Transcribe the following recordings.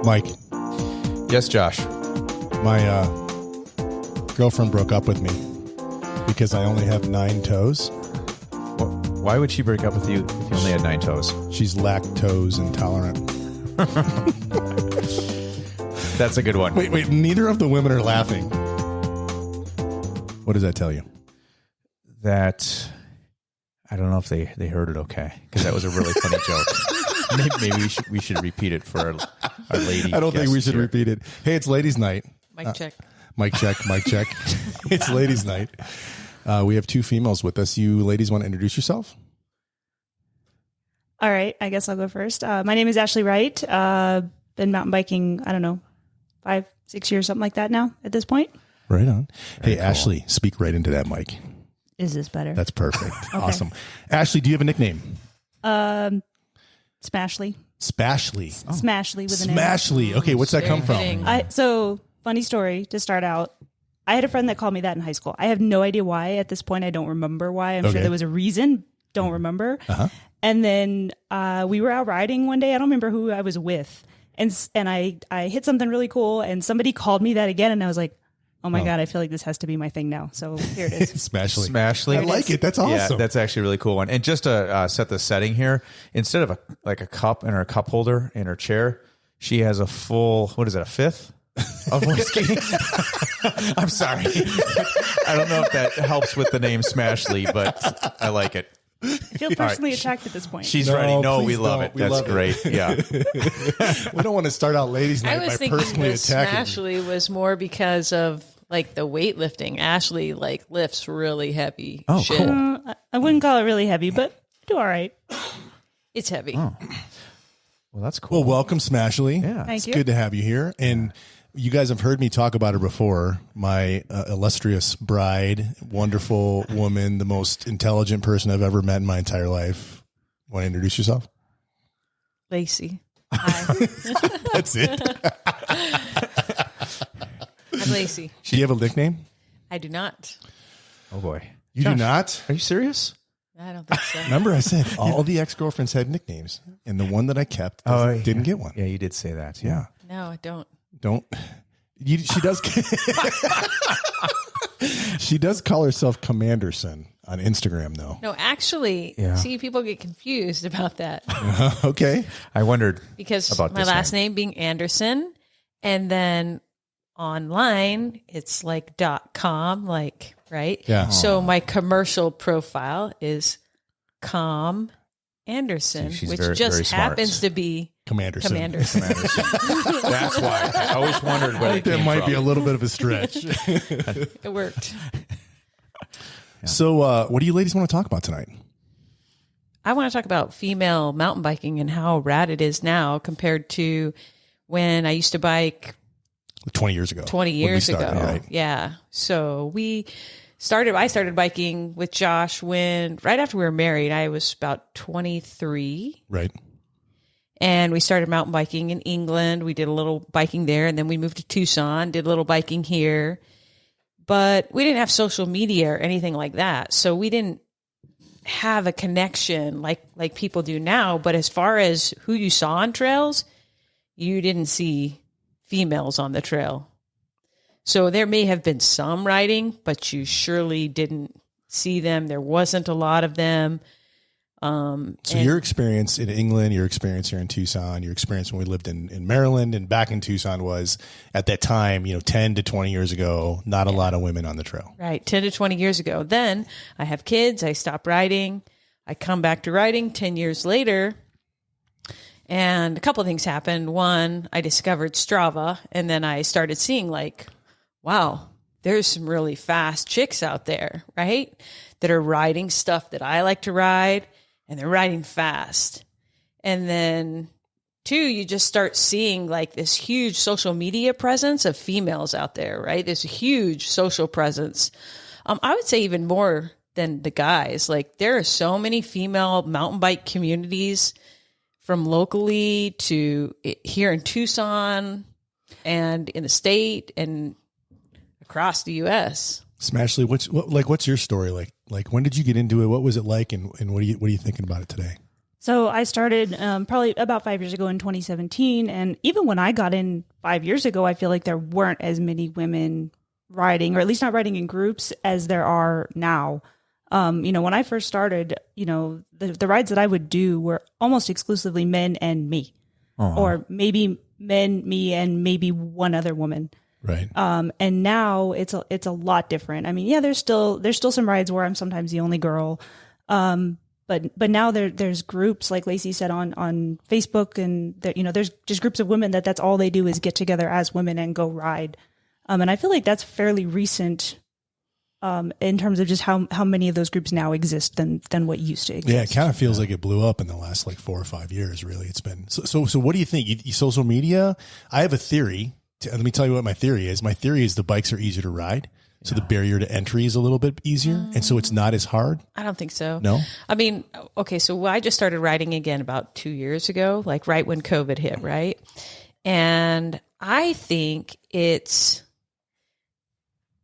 Mike. Yes, Josh. My girlfriend broke up with me because I only have 9 toes. Why would she break up with you if you only had 9 toes? She's lactose intolerant. That's a good one. Wait. Neither of the women are laughing. What does that tell you? That I don't know if they heard it okay, because that was a really funny joke. Maybe we should repeat it for our lady. I don't think we should repeat it. Hey, it's ladies' night. Mic check. Mic check. It's ladies' night. We have 2 females with us. You ladies want to introduce yourself? All right. I guess I'll go first. My name is Ashley Wright. Been mountain biking, I don't know, 5-6 years, something like that now at this point. Right on. Very Hey, cool. Ashley, speak right into that mic. Is this better? That's perfect. Okay. Awesome. Ashley, do you have a nickname? Smashley. Smashley. Smashley with an M. Smashley. Okay, what's that come from? Fitting. So, funny story to start out. I had a friend that called me that in high school. I have no idea why. At this point, I don't remember why. I'm Okay. sure there was a reason. Don't remember. Uh-huh. And then we were out riding one day. I don't remember who I was with. And I hit something really cool. And somebody called me that again. And I was like, oh my God, I feel like this has to be my thing now. So here it is. Smashley. Smashley. I like it. That's awesome. Yeah, that's actually a really cool one. And just to set the setting here, instead of a cup and her cup holder in her chair, she has a full, what is it, a fifth of whiskey? I'm sorry. I don't know if that helps with the name Smashley, but I like it. I feel personally attacked at this point. She's No, ready. No, we please love don't. it. We That's love it. great. Yeah. We don't want to start out ladies' I night was by thinking personally that attacking. Smashley was more because of like the weightlifting. Ashley like lifts really heavy shit. Cool. I wouldn't call it really heavy, but I do all right. It's heavy. Well, that's cool. Well, welcome, Smashley. Yeah. Thank It's you. good to have you here. And you guys have heard me talk about her before. My illustrious bride, wonderful woman, the most intelligent person I've ever met in my entire life. Want to introduce yourself? Lacey. Hi. That's it. I'm Lacey. Do you have a nickname? I do not. Oh, boy. You do not? Are you serious? I don't think so. Remember I said all the ex-girlfriends had nicknames, and the one that I kept didn't get one. Yeah, you did say that. Yeah. No, I don't. Don't. She does. She does call herself Commanderson on Instagram, though. No, actually, Yeah. see, people get confused about that Okay. I wondered because about my this last name being Anderson, and then online it's like .com, like right. Yeah. So my commercial profile is Com Anderson, See, she's which very, just very smart. happens to be Commanderson. Commanderson. That's why. I always wondered where I it think that came might from. be a little bit of a stretch. It worked. So, what do you ladies want to talk about tonight? I want to talk about female mountain biking and how rad it is now compared to when I used to bike 20 years ago. 20 when we years started, ago. right? Yeah. So I started biking with Josh right after we were married. I was about 23 Right. and we started mountain biking in England. We did a little biking there and then we moved to Tucson, did a little biking here, but we didn't have social media or anything like that. So we didn't have a connection like people do now. But as far as who you saw on trails, you didn't see females on the trail. So there may have been some riding, but you surely didn't see them. There wasn't a lot of them. So your experience in England, your experience here in Tucson, your experience when we lived in Maryland and back in Tucson was at that time, 10 to 20 years ago, not a lot of women on the trail. Right, 10 to 20 years ago. Then I have kids. I stop riding. I come back to riding 10 years later. And a couple of things happened. One, I discovered Strava. And then I started seeing wow, there's some really fast chicks out there, right? That are riding stuff that I like to ride. And they're riding fast. And then 2, you just start seeing this huge social media presence of females out there, right? There's a huge social presence. I would say even more than the guys. There are so many female mountain bike communities from locally to here in Tucson and in the state and across the U.S. Smashley, what's your story like? Like when did you get into it? What was it like, and what are you thinking about it today? So I started probably about 5 years ago in 2017. And even when I got in 5 years ago, I feel like there weren't as many women riding, or at least not riding in groups, as there are now. When I first started, the rides that I would do were almost exclusively men and me, or maybe men, me, and maybe one other woman. Right. And now it's a lot different. I mean, yeah, there's still some rides where I'm sometimes the only girl. But now there's groups, like Lacey said, on Facebook, and there's just groups of women that's all they do is get together as women and go ride. And I feel like that's fairly recent, in terms of just how many of those groups now exist than what used to exist. Yeah, it kind of feels like it blew up in the last 4 or 5 years. Really, it's been so. What do you think? Social media? I have a theory. Let me tell you what my theory is. My theory is the bikes are easier to ride. So the barrier to entry is a little bit easier, and so it's not as hard. I don't think so. No? I mean, okay, so I just started riding again about 2 years ago, right when COVID hit, right? And I think it's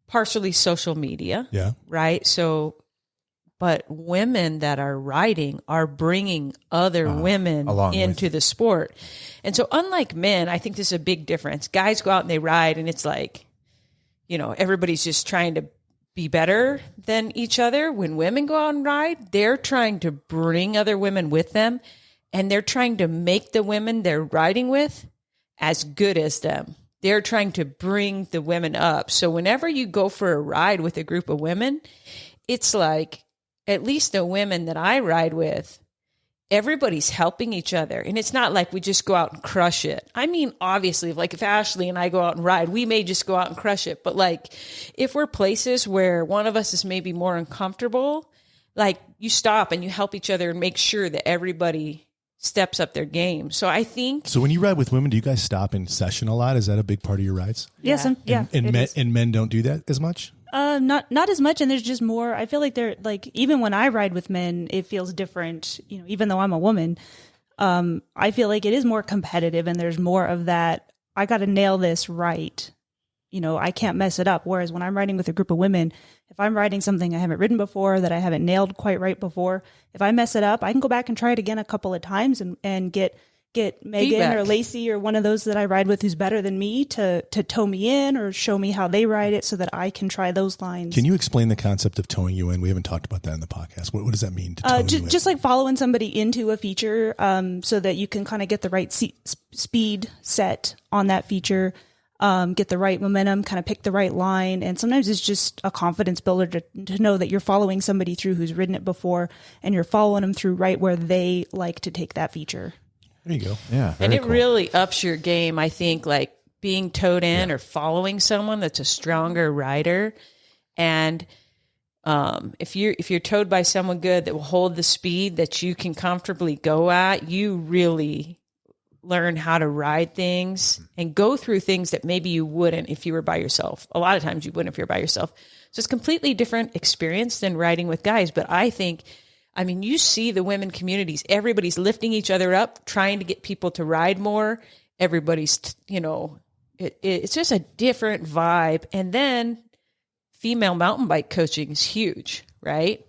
partially social media. Yeah. Right? So, but women that are riding are bringing other women into the sport. And so unlike men, I think this is a big difference. Guys go out and they ride, and it's like, everybody's just trying to be better than each other. When women go out and ride, they're trying to bring other women with them, and they're trying to make the women they're riding with as good as them. They're trying to bring the women up. So whenever you go for a ride with a group of women, it's like, at least the women that I ride with, everybody's helping each other. And it's not like we just go out and crush it. I mean, obviously, if Ashley and I go out and ride, we may just go out and crush it. But if we're places where one of us is maybe more uncomfortable, you stop and you help each other and make sure that everybody steps up their game. So I think. So when you ride with women, do you guys stop in session a lot? Is that a big part of your rides? Yes. Yeah. And men don't do that as much? Not as much, and there's just more. I feel like they're even when I ride with men, it feels different. Even though I'm a woman, I feel like it is more competitive, and there's more of that. I got to nail this right. I can't mess it up. Whereas when I'm riding with a group of women, if I'm riding something I haven't ridden before, that I haven't nailed quite right before, if I mess it up, I can go back and try it again a couple of times and get Megan feedback, or Lacey or one of those that I ride with who's better than me to tow me in or show me how they ride it so that I can try those lines. Can you explain the concept of towing you in? We haven't talked about that in the podcast. What does that mean to tow you in? Just like following somebody into a feature, so that you can kind of get the right speed set on that feature, get the right momentum, kind of pick the right line. And sometimes it's just a confidence builder to know that you're following somebody through who's ridden it before, and you're following them through right where they like to take that feature. There you go. Yeah. And it really ups your game, I think, being towed in or following someone that's a stronger rider. And if you're towed by someone good that will hold the speed that you can comfortably go at, you really learn how to ride things and go through things that maybe you wouldn't if you were by yourself. A lot of times you wouldn't if you're by yourself. So it's a completely different experience than riding with guys. But I think, you see the women communities, everybody's lifting each other up, trying to get people to ride more. Everybody's, it's just a different vibe. And then female mountain bike coaching is huge, right?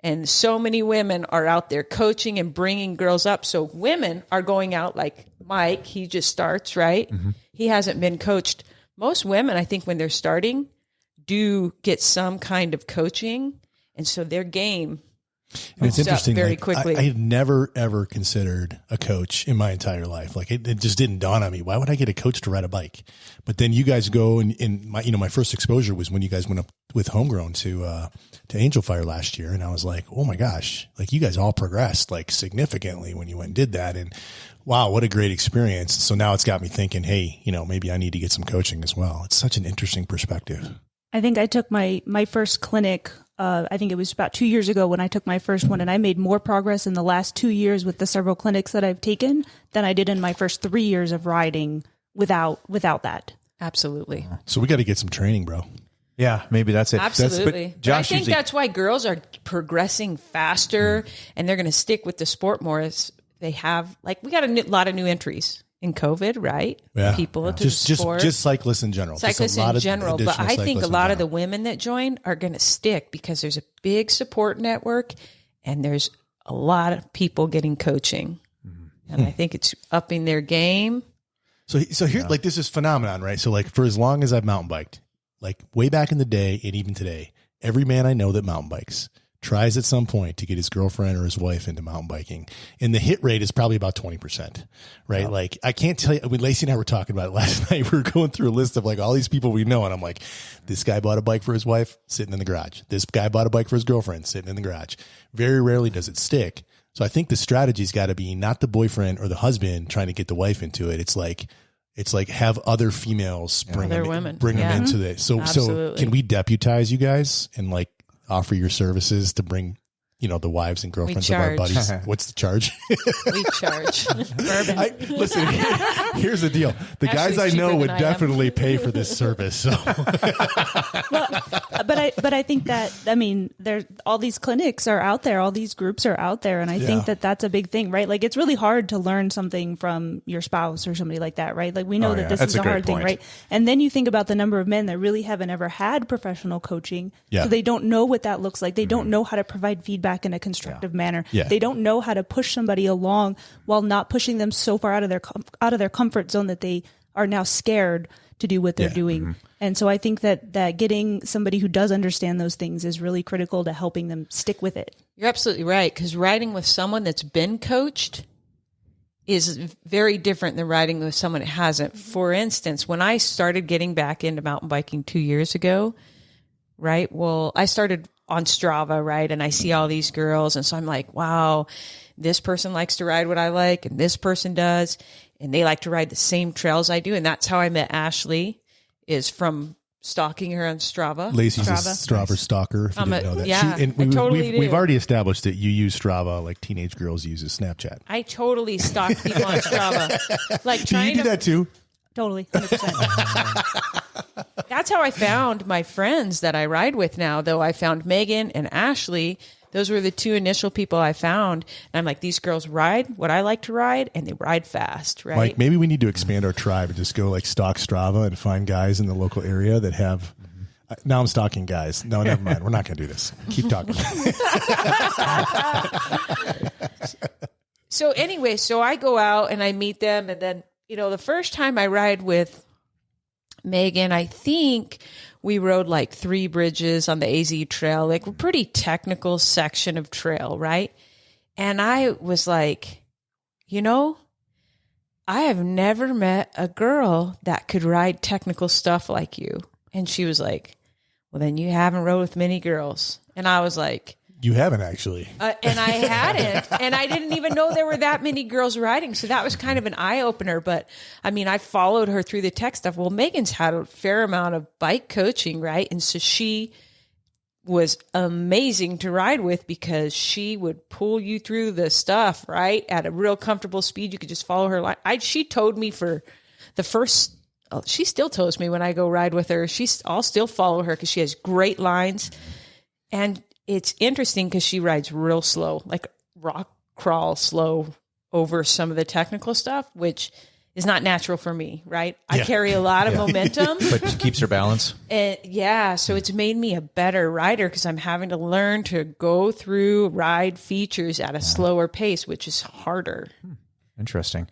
And so many women are out there coaching and bringing girls up. So women are going out like Mike, he just starts, right? Mm-hmm. He hasn't been coached. Most women, I think when they're starting, do get some kind of coaching. And so their game and it's interesting. Very quickly. I had never ever considered a coach in my entire life. It just didn't dawn on me. Why would I get a coach to ride a bike? But then you guys go and my first exposure was when you guys went up with Homegrown to Angel Fire last year, and I was like, oh my gosh, you guys all progressed significantly when you went and did that, and wow, what a great experience. So now it's got me thinking, hey, maybe I need to get some coaching as well. It's such an interesting perspective. I think I took my first clinic. I think it was about 2 years ago when I took my first one, and I made more progress in the last 2 years with the several clinics that I've taken than I did in my first 3 years of riding without that. Absolutely. So we got to get some training, bro. Yeah, maybe that's it. Absolutely. But I think that's why girls are progressing faster and they're going to stick with the sport more as they have, we got a lot of new entries in COVID, right? Yeah. People to the sport. Just cyclists in general. Cyclists in general. But I think a lot of the women that join are going to stick because there's a big support network and there's a lot of people getting coaching. And I think it's upping their game. So here, like, this is phenomenon, right? So like, for as long as I've mountain biked, like way back in the day and even today, every man I know that mountain bikes tries at some point to get his girlfriend or his wife into mountain biking. And the hit rate is probably about 20%, right? Yeah. Like, I can't tell you, I mean, Lacey and I were talking about it last night. We were going through a list of like all these people we know. And I'm like, this guy bought a bike for his wife, sitting in the garage. This guy bought a bike for his girlfriend, sitting in the garage. Very rarely does it stick. So I think the strategy's got to be not the boyfriend or the husband trying to get the wife into it. It's like have other females bring them into this. So can we deputize you guys and like offer your services to bring, you know, the wives and girlfriends of our buddies? What's the charge? We charge bourbon. Listen, here's the deal. The guys I know would definitely pay for this service. So. But I think that, I mean, there's all these clinics are out there, all these groups are out there. And I think that that's a big thing, right? Like, it's really hard to learn something from your spouse or somebody like that, right? Like, we know that this is a hard thing, right? And then you think about the number of men that really haven't ever had professional coaching. Yeah. So they don't know what that looks like. They don't know how to provide feedback in a constructive manner. Yeah. They don't know how to push somebody along while not pushing them so far out of their comfort zone that they are now scared to do what they're doing. And so I think that getting somebody who does understand those things is really critical to helping them stick with it. You're absolutely right, because riding with someone that's been coached is very different than riding with someone that hasn't. For instance, when I started getting back into mountain biking 2 years ago, right? Well, I started on Strava, right? And I see all these girls. And so I'm like, wow, this person likes to ride what I like, and this person does. And they like to ride the same trails I do. And that's how I met Ashley, is from stalking her on Strava. Lacey's a Strava stalker, if you didn't know that. Yeah, we've already established that you use Strava like teenage girls use Snapchat. I totally stalk people on Strava. Like, do you do that too? Totally, 100%. That's how I found my friends that I ride with now, though. I found Megan and Ashley. Those were the two initial people I found. And I'm like, these girls ride what I like to ride, and they ride fast, right? Mike, maybe we need to expand our tribe and just go like stalk Strava and find guys in the local area that have... Now I'm stalking guys. No, never mind. We're not going to do this. Keep talking. So anyway, so I go out and I meet them. And then, you know, the first time I ride with Megan, I think we rode like 3 bridges on the AZ trail, like a pretty technical section of trail, right? And I was like, you know, I have never met a girl that could ride technical stuff like you. And she was like, well, then you haven't rode with many girls. And I was like, you haven't actually. And I hadn't. And I didn't even know there were that many girls riding. So that was kind of an eye opener. But I mean, I followed her through the tech stuff. Well, Megan's had a fair amount of bike coaching, right? And so she was amazing to ride with, because she would pull you through the stuff, right? At a real comfortable speed. You could just follow her line. She towed me for the first, she still tows me when I go ride with her. I'll still follow her because she has great lines. And it's interesting because she rides real slow, like rock crawl slow over some of the technical stuff, which is not natural for me, right? I carry a lot of momentum. But she keeps her balance. And so it's made me a better rider, because I'm having to learn to go through ride features at a slower pace, which is harder. Interesting.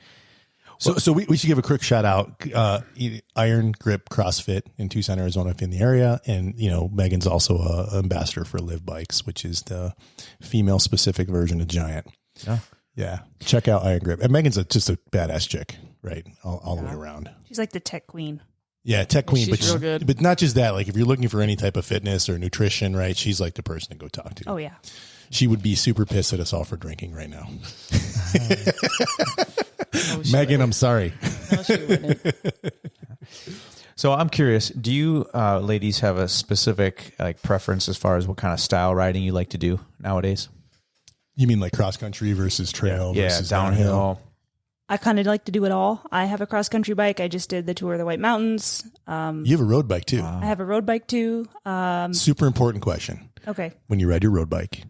So we should give a quick shout out, Iron Grip CrossFit in Tucson, Arizona, if you're in the area. And, you know, Megan's also an ambassador for Live Bikes, which is the female specific version of Giant. Yeah. Check out Iron Grip. And Megan's just a badass chick, right? All the way around. She's like the tech queen. Yeah, tech queen. She's real good. But not just that. Like, if you're looking for any type of fitness or nutrition, right? She's like the person to go talk to. Oh, yeah. She would be super pissed at us all for drinking right now. Megan, I'm sorry. No, she wouldn't. So I'm curious, do you ladies have a specific like preference as far as what kind of style riding you like to do nowadays? You mean like cross country versus trail versus downhill? I kind of like to do it all. I have a cross country bike. I just did the tour of the White Mountains. You have a road bike too. Wow. I have a road bike too. Super important question. Okay. When you ride your road bike,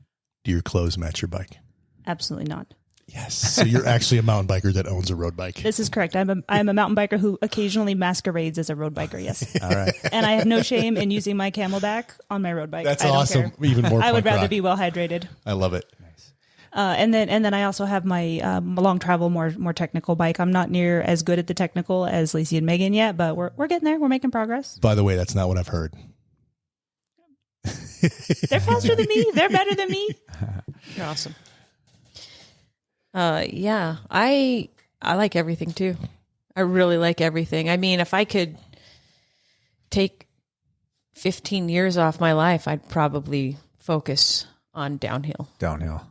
do your clothes match your bike? Absolutely not. Yes. So you're actually a mountain biker that owns a road bike. This is correct. I'm a mountain biker who occasionally masquerades as a road biker. Yes. All right. And I have no shame in using my Camelback on my road bike. That's awesome. Even more. I would rather be well hydrated. I love it. Nice. And then I also have my long travel, more technical bike. I'm not near as good at the technical as Lacey and Megan yet, but we're getting there. We're making progress. By the way, that's not what I've heard. They're faster than me. They're better than me. You're awesome. Yeah, I like everything too. I really like everything. I mean, if I could take 15 years off my life, I'd probably focus on downhill.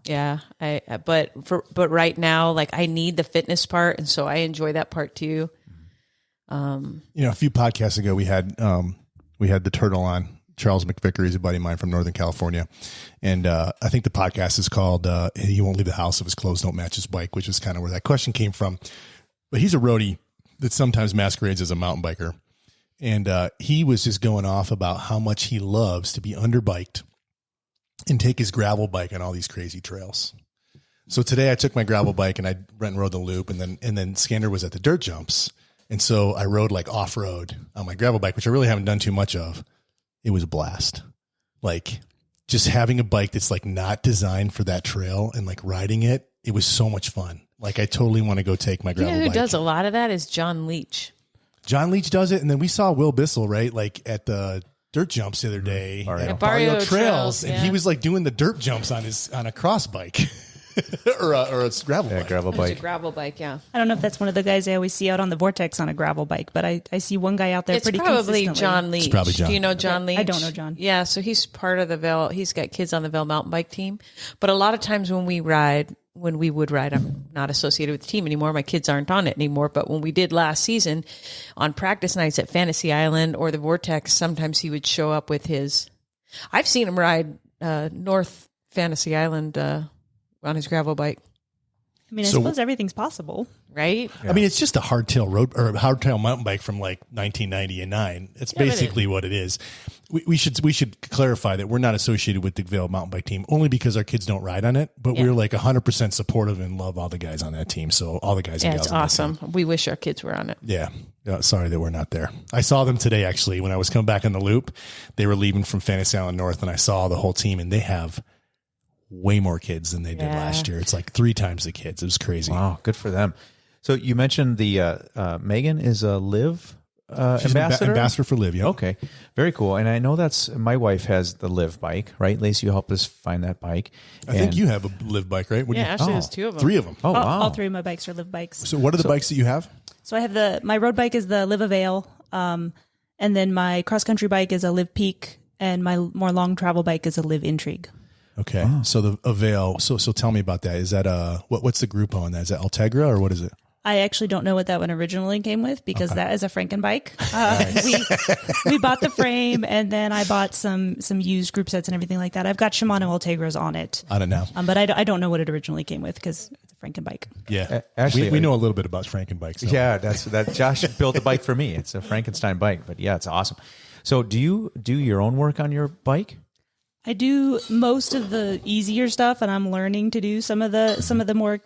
Yeah. But right now, like, I need the fitness part. And so I enjoy that part too. A few podcasts ago, we had the turtle on, Charles McVicker. He's a buddy of mine from Northern California. And I think the podcast is called He Won't Leave the House if His Clothes Don't Match His Bike, which is kind of where that question came from. But he's a roadie that sometimes masquerades as a mountain biker. And he was just going off about how much he loves to be underbiked and take his gravel bike on all these crazy trails. So today I took my gravel bike and I went and rode the loop, and then Skander was at the dirt jumps. And so I rode like off-road on my gravel bike, which I really haven't done too much of. It was a blast. Like, just having a bike that's like not designed for that trail and like riding it, it was so much fun. Like, I totally want to go take my gravel bike. You know who does a lot of that is John Leach. John Leach does it. And then we saw Will Bissell, right? Like at the dirt jumps the other day at Barrio Trails. And he was like doing the dirt jumps on a cross bike or a gravel bike. Gravel bike. It's a gravel bike, yeah. I don't know if that's one of the guys I always see out on the Vortex on a gravel bike, but I see one guy out there It's pretty probably consistently. John Leach. It's probably John. Do you know John Leach? I don't know John. Yeah, so he's part of the Vail. He's got kids on the Vail mountain bike team. But a lot of times when we would ride, I'm not associated with the team anymore. My kids aren't on it anymore. But when we did last season on practice nights at Fantasy Island or the Vortex, sometimes he would show up with his, I've seen him ride North Fantasy Island on his gravel bike. I mean, I suppose everything's possible. Right? Yeah. I mean, it's just a hardtail road or a hardtail mountain bike from like 1999. It's basically what it is. We should clarify that we're not associated with the Vail mountain bike team only because our kids don't ride on it, but we're like 100% supportive and love all the guys on that team. So all the guys and gals it's on awesome. that team. We wish our kids were on it. Yeah. Sorry that we're not there. I saw them today, actually, when I was coming back on the loop. They were leaving from Fantasy Island North, and I saw the whole team, and they have way more kids than they did last year. It's like 3 times the kids. It was crazy. Wow, good for them. So you mentioned the Megan is a Liv She's ambassador? Ambassador for Liv, yeah. Okay, very cool. And I know my wife has the Liv bike, right? Lacey, you helped us find that bike. I think you have a Liv bike, right? Actually, there's 2 of them. 3 of them. Oh, wow. All 3 of my bikes are Liv bikes. So what are the bikes that you have? So I have my road bike is the Liv Avail, and then my cross country bike is a Liv Peak, and my more long travel bike is a Liv Intrigue. Okay. So the Avail, so tell me about that. Is that what's the group on that? Is that Ultegra or what is it? I actually don't know what that one originally came with because that is a Franken bike. We bought the frame and then I bought some used group sets and everything like that. I've got Shimano Ultegras on it. I don't know. But I don't know what it originally came with because it's a Franken bike. Yeah. Actually, we know a little bit about Franken bikes. Yeah, that Josh built a bike for me. It's a Frankenstein bike, but yeah, it's awesome. So do you do your own work on your bike? I do most of the easier stuff, and I'm learning to do some of the more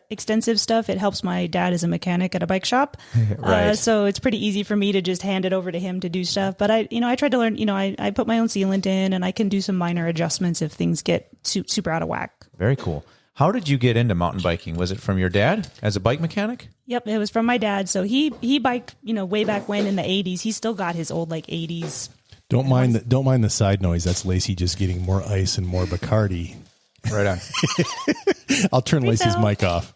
extensive stuff. It helps my dad as a mechanic at a bike shop, Right. So it's pretty easy for me to just hand it over to him to do stuff. But I tried to learn. I put my own sealant in, and I can do some minor adjustments if things get super out of whack. Very cool. How did you get into mountain biking? Was it from your dad as a bike mechanic? Yep, it was from my dad. So he biked, way back when in the 80s. He still got his old 80s. Don't mind the side noise. That's Lacey just getting more ice and more Bacardi. Right on. I'll turn Lacey's mic off.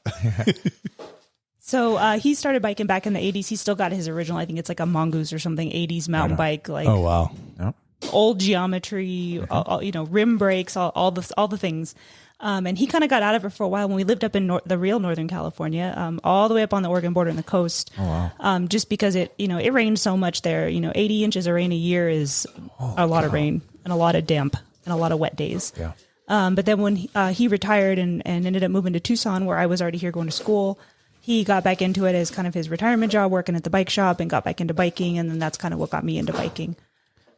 So he started biking back in the 80s. He still got his original, I think it's like a Mongoose or something, 80s mountain bike. Like, oh, wow. Yep. Old geometry, rim brakes, all the things. And he kind of got out of it for a while when we lived up in the real Northern California, all the way up on the Oregon border and the coast. Oh, wow. Just because it rains so much there. 80 inches of rain a year is a lot of rain and a lot of damp and a lot of wet days. Yeah. But then when he retired and ended up moving to Tucson, where I was already here going to school, he got back into it as kind of his retirement job, working at the bike shop, and got back into biking. And then that's kind of what got me into biking.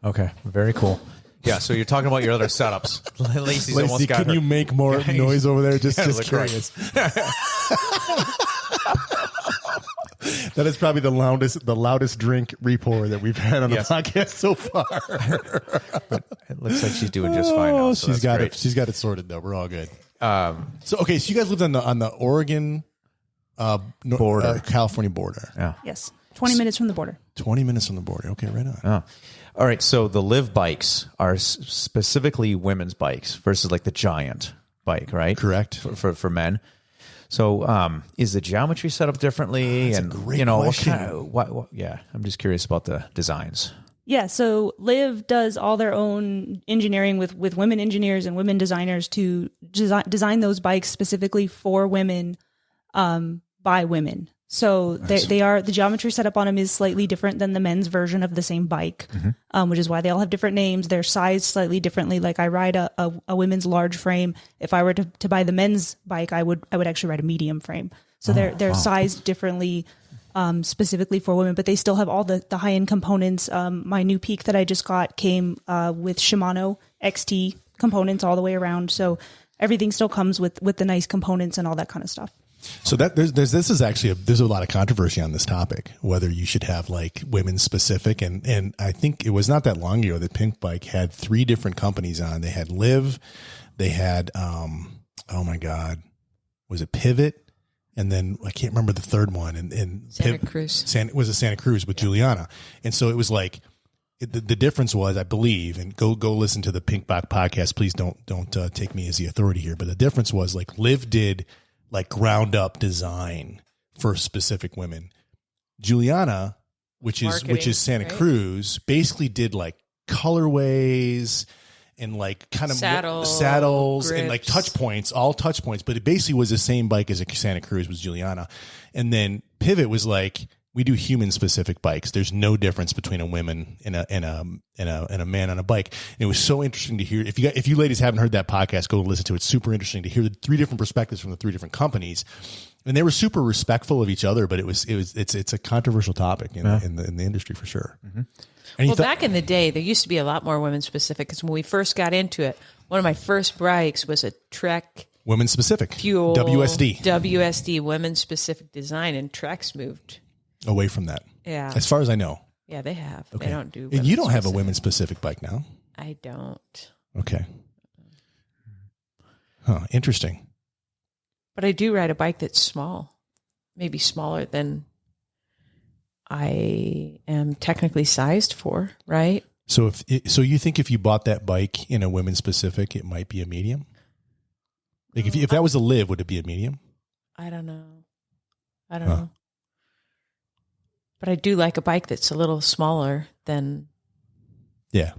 Okay. Very cool. Yeah, so you're talking about your other setups. Lacey's almost Lacey, got can her. you make more noise over there? Just curious. That is probably the loudest drink re-pour that we've had on the podcast so far. But it looks like she's doing just fine now. So She's got it sorted though. We're all good. So you guys lived on the Oregon border, California border. Yeah. Yes. 20 minutes from the border. 20 minutes from the border. Okay, right on. Oh. All right. So the Live bikes are specifically women's bikes versus like the Giant bike, right? Correct. For men. So is the geometry set up differently? That's and a great question. what yeah, I'm just curious about the designs. Yeah, so Liv does all their own engineering with women engineers and women designers to design those bikes specifically for women by women. So they are, the geometry set up on them is slightly different than the men's version of the same bike, which is why they all have different names. They're sized slightly differently. Like I ride a women's large frame. If I were to buy the men's bike, I would actually ride a medium frame. So they're sized differently, specifically for women, but they still have all the high end components. My new Peak that I just got came with Shimano XT components all the way around. So everything still comes with the nice components and all that kind of stuff. So that there's a lot of controversy on this topic, whether you should have like women specific. And I think it was not that long ago that Pink Bike had 3 different companies on. They had Liv, they had, oh my God, was it Pivot? And then I can't remember the third one. And Santa Cruz. It was a Santa Cruz with Juliana. And so it was like, the difference was, I believe, and go listen to the Pink Bike podcast. Please don't take me as the authority here. But the difference was like Liv did like ground up design for specific women. Juliana, which is Santa Cruz, basically did like colorways and like kind of saddles grips. And like touch points, all touch points. But it basically was the same bike as a Santa Cruz was Juliana. And then Pivot was like, we do human specific bikes. There's no difference between a woman and a man on a bike. And it was so interesting to hear. If you ladies haven't heard that podcast, go listen to it. It's super interesting to hear the 3 different perspectives from the 3 different companies. And they were super respectful of each other, but it's a controversial topic in the industry for sure. Mm-hmm. Well, back in the day, there used to be a lot more women specific because when we first got into it, one of my first bikes was a Trek women specific fuel WSD women specific design, and Trek's moved away from that. Yeah. As far as I know. Yeah, they have. Okay. They don't do. And you don't have a women specific bike now? I don't. Okay. Huh. Interesting. But I do ride a bike that's small, maybe smaller than I am technically sized for, right? So you think if you bought that bike in a women specific, it might be a medium? Like if that was a Liv, would it be a medium? I don't know. Know. But I do like a bike that's a little smaller than. Yeah.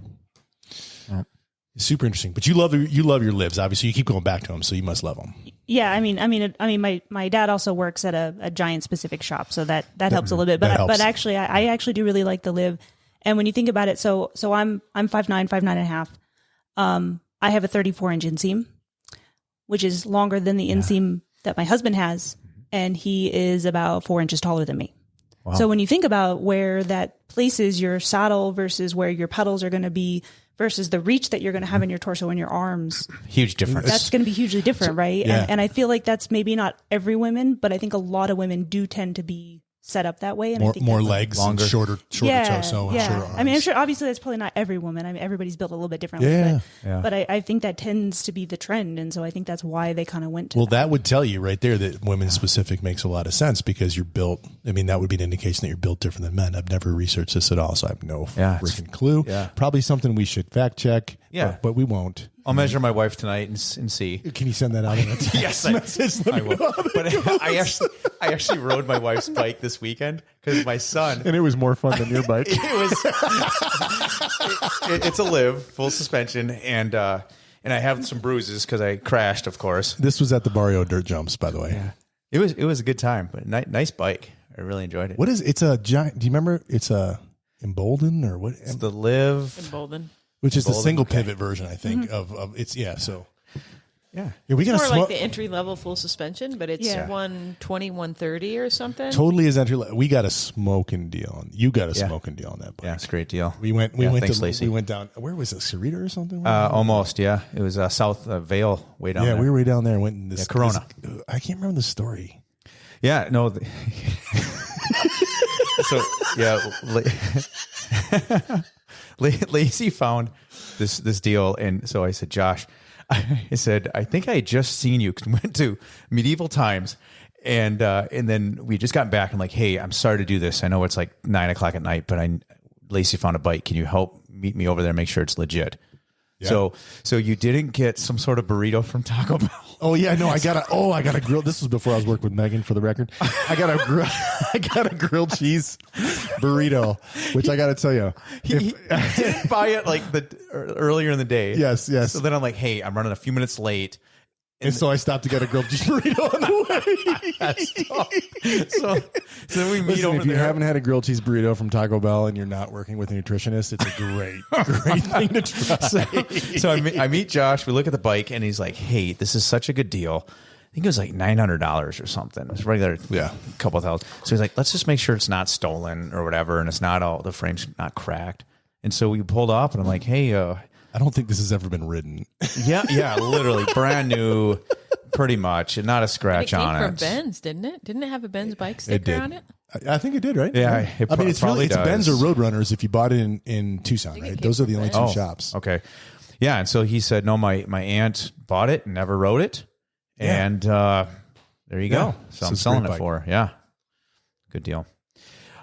Super interesting. But you love your Livs. Obviously, you keep going back to them, so you must love them. Yeah, I mean, my dad also works at a Giant specific shop, so that helps a little bit. But actually, I actually do really like the Liv. And when you think about it, so I'm 5'9", 5'9.5". I have a 34-inch inseam, which is longer than the inseam that my husband has, and he is about 4 inches taller than me. Wow. So when you think about where that places your saddle versus where your pedals are going to be versus the reach that you're going to have in your torso and your arms, huge difference. That's going to be hugely different, right? Yeah. And I feel like that's maybe not every woman, but I think a lot of women do tend to be set up that way. And I think more legs, longer, and shorter torso, and shorter arms. I mean, I'm sure obviously that's probably not every woman. I mean, everybody's built a little bit differently. But I think that tends to be the trend, and so I think that's why they kind of went to. Well, that would tell you right there that women specific makes a lot of sense because you're built. I mean, that would be an indication that you're built different than men. I've never researched this at all, so I have no freaking clue. Yeah. Probably something we should fact check. Yeah, but we won't. I'll measure my wife tonight and see. Can you send that out in a text yes, message? I will. But I actually rode my wife's bike this weekend because my son. And it was more fun than your bike. It's a Liv, full suspension, and I have some bruises because I crashed, of course. This was at the Barrio Dirt Jumps, by the way. Yeah. It was a good time, but nice bike. I really enjoyed it. What is it's a giant? Do you remember? It's a Embolden or what? It's the Liv Embolden. Which is the single pivot version, I think, of it's, So, yeah, we got more like the entry level full suspension, but it's 120, 130 or something. Totally is entry level. We got a smoking deal. You got a smoking deal on that bike. Yeah, it's a great deal. We went thanks, to Lacey. We went down. Where was it? Cerrito or something? Almost. Yeah, it was South Vale, way down there. Yeah, we were way down there and went in this Corona. I can't remember the story. Yeah, no. So yeah. Lacey found this deal, and so I said, Josh, I said, I think I had just seen you because we went to medieval times. And then we just got back. I'm like, hey, I'm sorry to do this. I know it's like 9:00 at night, but Lacey found a bike. Can you help meet me over there and make sure it's legit? Yeah. So you didn't get some sort of burrito from Taco Bell? Oh yeah, no, I got a grill. This was before I was working with Megan, for the record. I got a grilled cheese burrito, which I got to tell you, he didn't buy it like earlier in the day. Yes. So then I'm like, hey, I'm running a few minutes late. And so I stopped to get a grilled cheese burrito on the way. so we meet over if you there. haven't had a grilled cheese burrito from Taco Bell and you're not working with a nutritionist, it's a great thing to try. So I meet Josh. We look at the bike, and he's like, hey, this is such a good deal. I think it was like $900 or something. It's regular, a couple thousand. So he's like, let's just make sure it's not stolen or whatever, and it's not the frame's not cracked. And so we pulled up, and I'm like, hey, I don't think this has ever been ridden. Yeah, literally brand new, pretty much, and not a scratch on it. It came from Ben's, didn't it? Didn't it have a Ben's bike sticker on it? I think it did, right? Yeah. I mean, it's Ben's or Roadrunners if you bought it in Tucson, right? Those are the only two shops. Okay. Yeah, and so he said, no, my aunt bought it, never rode it, and there you go. So I'm selling it for her. Yeah, good deal.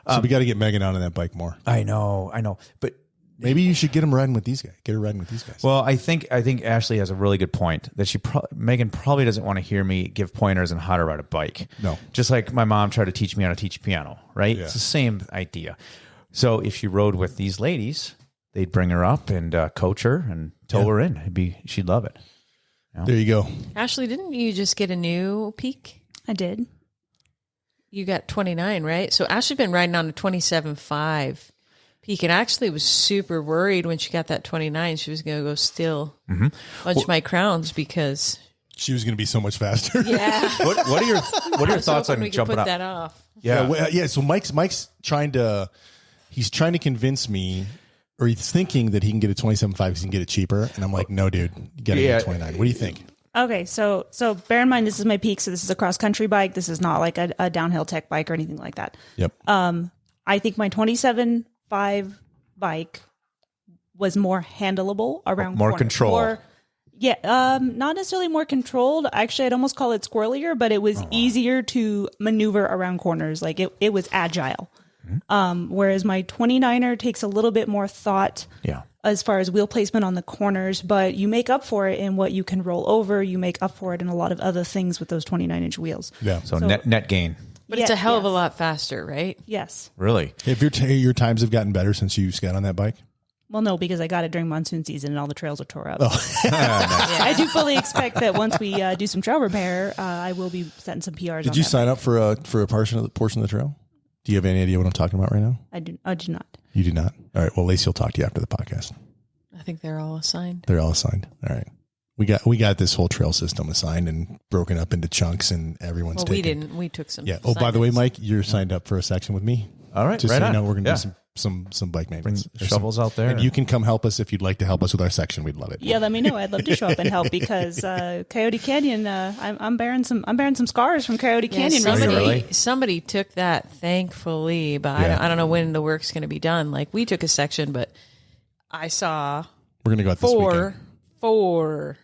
So we got to get Megan on that bike more. I know, but. Maybe you should get him riding with these guys. Get her riding with these guys. Well, I think Ashley has a really good point that Megan probably doesn't want to hear me give pointers on how to ride a bike. No. Just like my mom tried to teach me how to teach piano, right? Yeah. It's the same idea. So if she rode with these ladies, they'd bring her up and coach her and tow her in. She'd love it. You know? There you go. Ashley, didn't you just get a new Peak? I did. You got 29, right? So Ashley's been riding on a 27.5. Peak, and actually was super worried when she got that 29. She was going to go steal a bunch of my crowns because she was going to be so much faster. Yeah. What are your thoughts on jumping up? That off. Yeah. So Mike's trying to convince me, or he's thinking that he can get a 27.5 because he can get it cheaper, and I'm like, no, dude, you got to get a 29. What do you think? Okay, so bear in mind this is my Peak, so this is a cross country bike. This is not like a downhill tech bike or anything like that. Yep. I think my 27.5 bike was more handleable around more corners. control. Not necessarily more controlled. Actually, I'd almost call it squirrelier, but it was easier to maneuver around corners. Like it was agile. Whereas my 29er takes a little bit more thought as far as wheel placement on the corners, but you make up for it in what you can roll over. You make up for it in a lot of other things with those 29-inch wheels. Yeah. So net gain. But it's a hell of a lot faster, right? Yes. Really? Have your times have gotten better since you got on that bike? Well, no, because I got it during monsoon season and all the trails are tore up. I do fully expect that once we do some trail repair, I will be setting some PRs. Did you sign up for a portion of the trail? Do you have any idea what I'm talking about right now? I do not. You do not? All right. Well, Lacey will talk to you after the podcast. I think they're all assigned. They're all assigned. All right. We got this whole trail system assigned and broken up into chunks, and everyone's taking. We didn't. We took some. Yeah. Oh, by the way, Mike, you're signed up for a section with me. All right. Just right so on. you know, we're going to do some bike maintenance. Bring shovels out there. And you can come help us if you'd like to help us with our section. We'd love it. Yeah, let me know. I'd love to show up and help because Coyote Canyon. I'm bearing some scars from Coyote Canyon. Somebody took that, thankfully, but I don't know when the work's going to be done. Like we took a section, but I saw we're going to go out this weekend. Four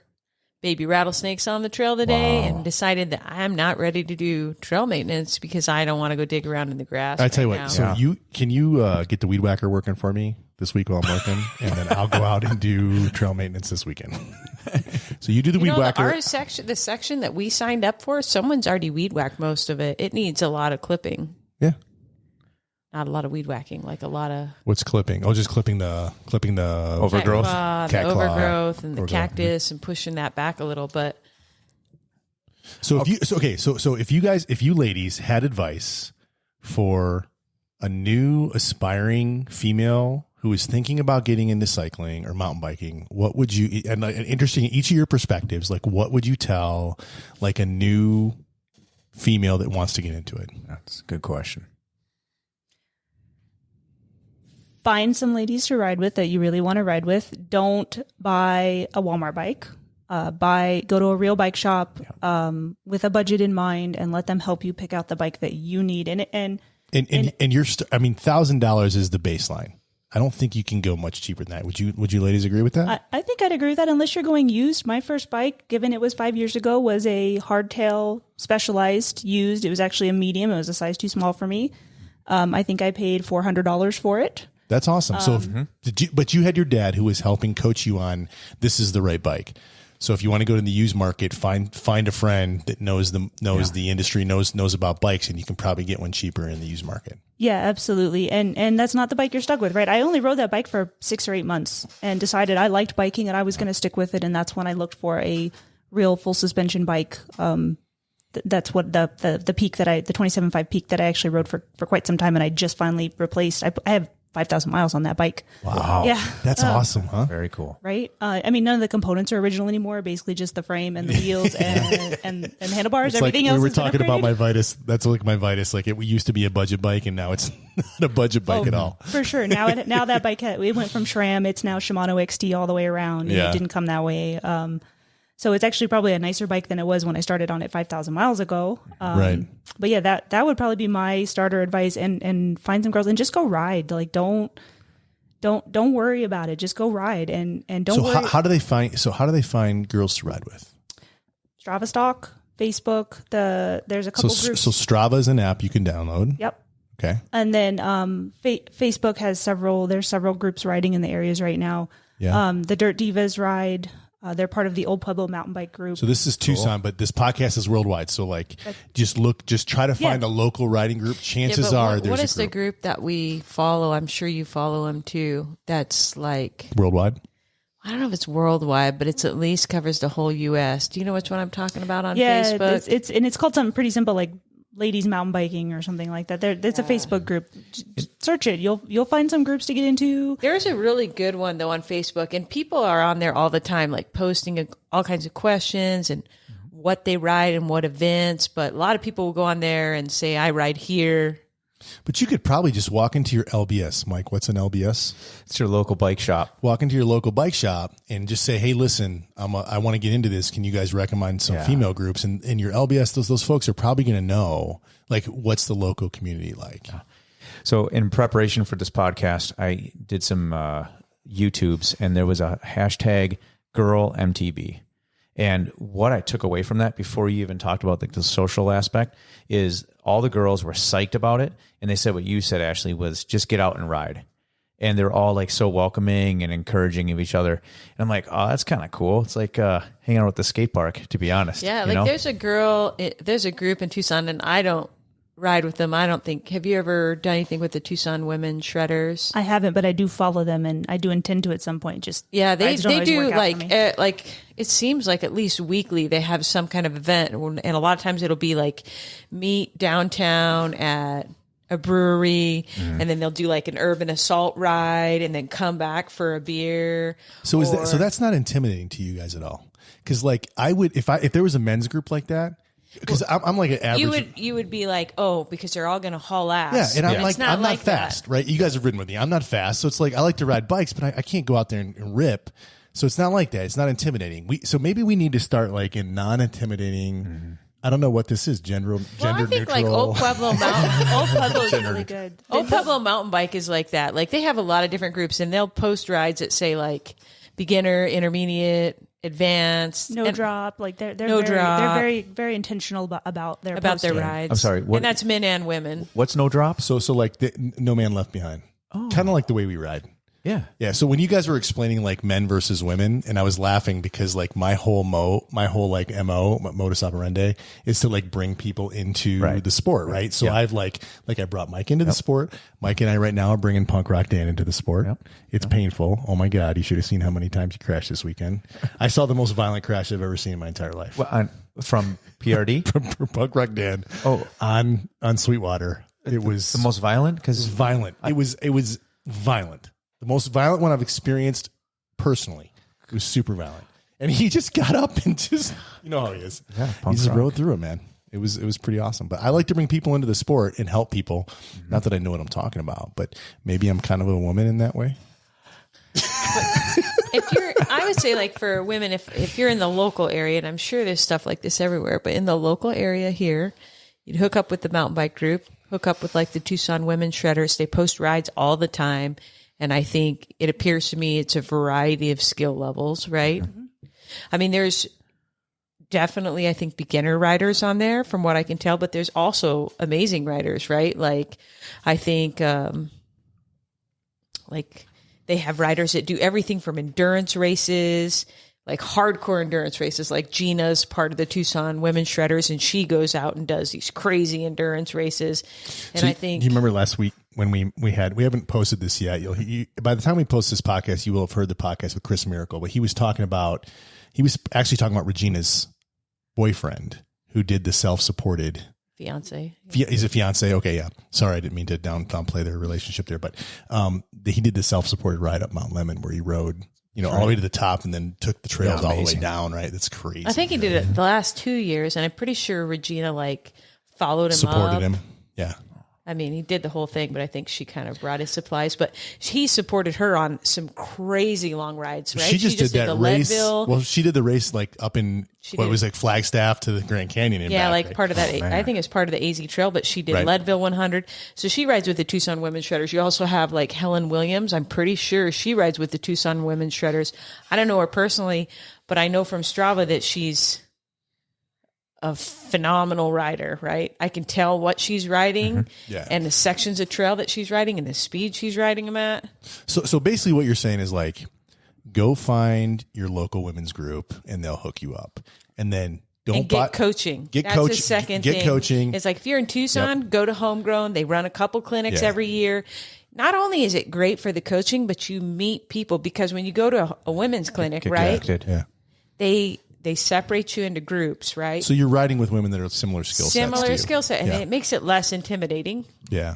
baby rattlesnakes on the trail today, and decided that I'm not ready to do trail maintenance because I don't want to go dig around in the grass. I tell you what, so you get the weed whacker working for me this week while I'm working, and then I'll go out and do trail maintenance this weekend. So you do the weed whacker. The section that we signed up for, someone's already weed whacked most of it. It needs a lot of clipping. Yeah. Not a lot of weed whacking, like a lot of... What's clipping? Oh, just clipping the overgrowth. The overgrowth and the cactus and pushing that back a little, but... So if you ladies had advice for a new aspiring female who is thinking about getting into cycling or mountain biking, what would you, and interesting in each of your perspectives, like what would you tell like a new female that wants to get into it? That's a good question. Find some ladies to ride with that you really want to ride with. Don't buy a Walmart bike. Go to a real bike shop with a budget in mind, and let them help you pick out the bike that you need. And $1,000 is the baseline. I don't think you can go much cheaper than that. Would you ladies agree with that? I think I'd agree with that unless you're going used. My first bike, given it was 5 years ago, was a hardtail Specialized used. It was actually a medium. It was a size too small for me. I think I paid $400 for it. That's awesome. So, but you had your dad who was helping coach you on this is the right bike. So if you want to go to the used market, find a friend that knows the industry, knows about bikes, and you can probably get one cheaper in the used market. Yeah, absolutely. And that's not the bike you're stuck with, right? I only rode that bike for 6 or 8 months and decided I liked biking and I was going to stick with it. And that's when I looked for a real full suspension bike. That's what the peak that the 27.5 peak that I actually rode for quite some time. And I just finally replaced, I have 5,000 miles on that bike. Wow. Yeah. That's awesome, huh? Very cool. Right? I mean, none of the components are original anymore. Basically just the frame and the wheels and handlebars. It's Everything like else we were has been talking about upgraded. my Vitus. That's like my Vitus. Like it used to be a budget bike and now it's not a budget bike at all. For sure. Now that bike, it went from SRAM. It's now Shimano XT all the way around. Yeah. It didn't come that way. So it's actually probably a nicer bike than it was when I started on it 5,000 miles ago. Right. But yeah, that would probably be my starter advice, and find some girls and just go ride. Like don't worry about it. Just go ride and don't worry. How do they find girls to ride with? Strava Stock, Facebook, there's a couple groups. So Strava is an app you can download. Yep. Okay. And then Facebook has there's several groups riding in the areas right now. Yeah. The Dirt Divas ride. They're part of the Old Pueblo mountain bike group. So this is Tucson, but this podcast is worldwide. So like, just try to find a local riding group. Chances are there's what is a group. the group that we follow? I'm sure you follow them too. That's like, Worldwide. I don't know if it's worldwide, but it's at least covers the whole U.S. Do you know which one I'm talking about on Yeah, Facebook? it's called something pretty simple like Ladies Mountain Biking or something like that. It's a Facebook group. Just search it. You'll find some groups to get into. There's a really good one though on Facebook, and people are on there all the time, like posting all kinds of questions and what they ride and what events. But a lot of people will go on there and say, "I ride here." But you could probably just walk into your LBS. Mike, what's an LBS? It's your local bike shop. Walk into your local bike shop and just say, "Hey, listen, I want to get into this. Can you guys recommend some female groups?" And in your LBS, those folks are probably going to know, like, what's the local community like. Yeah. So in preparation for this podcast, I did some YouTubes, and there was a hashtag Girl MTB. And what I took away from that, before you even talked about the social aspect, is all the girls were psyched about it. And they said what you said, Ashley, was just get out and ride. And they're all like so welcoming and encouraging of each other. And I'm like, oh, that's kind of cool. It's like hanging out at the skate park, to be honest. Yeah, you know? there's a group in Tucson, and I don't ride with them. I don't think. Have you ever done anything with the Tucson Women Shredders? I haven't, but I do follow them, and I do intend to at some point. They they don't do always work out for me. like it seems like at least weekly they have some kind of event, and a lot of times it'll be like meet downtown at a brewery, and then they'll do like an urban assault ride, and then come back for a beer. So so that's not intimidating to you guys at all? Because like I would if there was a men's group like that. Because I'm like an average. You would be like, oh, because they're all going to haul ass. Yeah, and I'm It's like, I'm not that. fast, right? You guys have ridden with me. I'm not fast, so it's like I like to ride bikes, but I can't go out there and rip. So it's not like that. It's not intimidating. So maybe we need to start like in non-intimidating. I don't know what this is. Gender I think neutral. like Old Pueblo Mountain. Old Pueblo's really good. Old Pueblo Mountain Bike is like that. Like they have a lot of different groups, and they'll post rides that say like beginner, intermediate, advanced, No drop. Like they're No drop. They're very, very intentional about their their posting. rides. I'm sorry, what- and that's men and women. What's no drop? So like no man left behind. Kind of like the way we ride. Yeah. Yeah. So when you guys were explaining like men versus women, and I was laughing because like my whole like MO, modus operandi, is to like bring people into the sport, right? So I've like I brought Mike into the sport. Mike and I right now are bringing Punk Rock Dan into the sport. It's painful. Oh my God. You should have seen how many times he crashed this weekend. I saw the most violent crash I've ever seen in my entire life. Well, from PRD? from Punk Rock Dan. On Sweetwater. It was The most violent? Because violent. It was violent. The most violent one I've experienced personally. It was super violent. And he just got up and just, you know how he is. Yeah, he punk just rock. rode through it, man. It was pretty awesome. But I like to bring people into the sport and help people. Not that I know what I'm talking about, but maybe I'm kind of a woman in that way. I would say like for women, if you're in the local area, and I'm sure there's stuff like this everywhere, but in the local area here, you'd hook up with the mountain bike group, hook up with like the Tucson Women Shredders. They post rides all the time. And I think it appears to me it's a variety of skill levels, right? Mm-hmm. I mean, there's definitely, I think, beginner riders on there from what I can tell, but there's also amazing riders, right? Like, I think, like they have riders that do everything from endurance races, like hardcore endurance races, like Gina's part of the Tucson Women Shredders, and she goes out and does these crazy endurance races. And so I think you remember last week when we haven't posted this yet. By the time we post this podcast, you will have heard the podcast with Chris Miracle, but he was actually talking about Regina's boyfriend who did the self-supported fiance. He's a fiance. Okay. Yeah. Sorry. I didn't mean to downplay their relationship there, but he did the self-supported ride up Mount Lemmon where he rode, all the way to the top and then took the trails all the way down. Right. That's crazy. I think he did it the last 2 years, and I'm pretty sure Regina followed him supported up. him. Yeah. I mean, he did the whole thing, but I think she kind of brought his supplies. But he supported her on some crazy long rides, right? She just did that race. Leadville. Well, she did the race like up in what was like Flagstaff to the Grand Canyon. And back, right? Part of that. I think it's part of the AZ Trail, but she did Leadville 100. So she rides with the Tucson Women Shredders. You also have like Helen Williams. I'm pretty sure she rides with the Tucson Women Shredders. I don't know her personally, but I know from Strava that she's a phenomenal rider, right? I can tell what she's riding and the sections of trail that she's riding and the speed she's riding them at. So basically what you're saying is like, go find your local women's group and they'll hook you up. And then get coaching. That's the second thing. Get coaching. It's like if you're in Tucson, go to Homegrown. They run a couple clinics every year. Not only is it great for the coaching, but you meet people because when you go to a women's clinic, right? They separate you into groups, right? So you're riding with women that are similar skill sets. Similar skill set, and it makes it less intimidating. Yeah.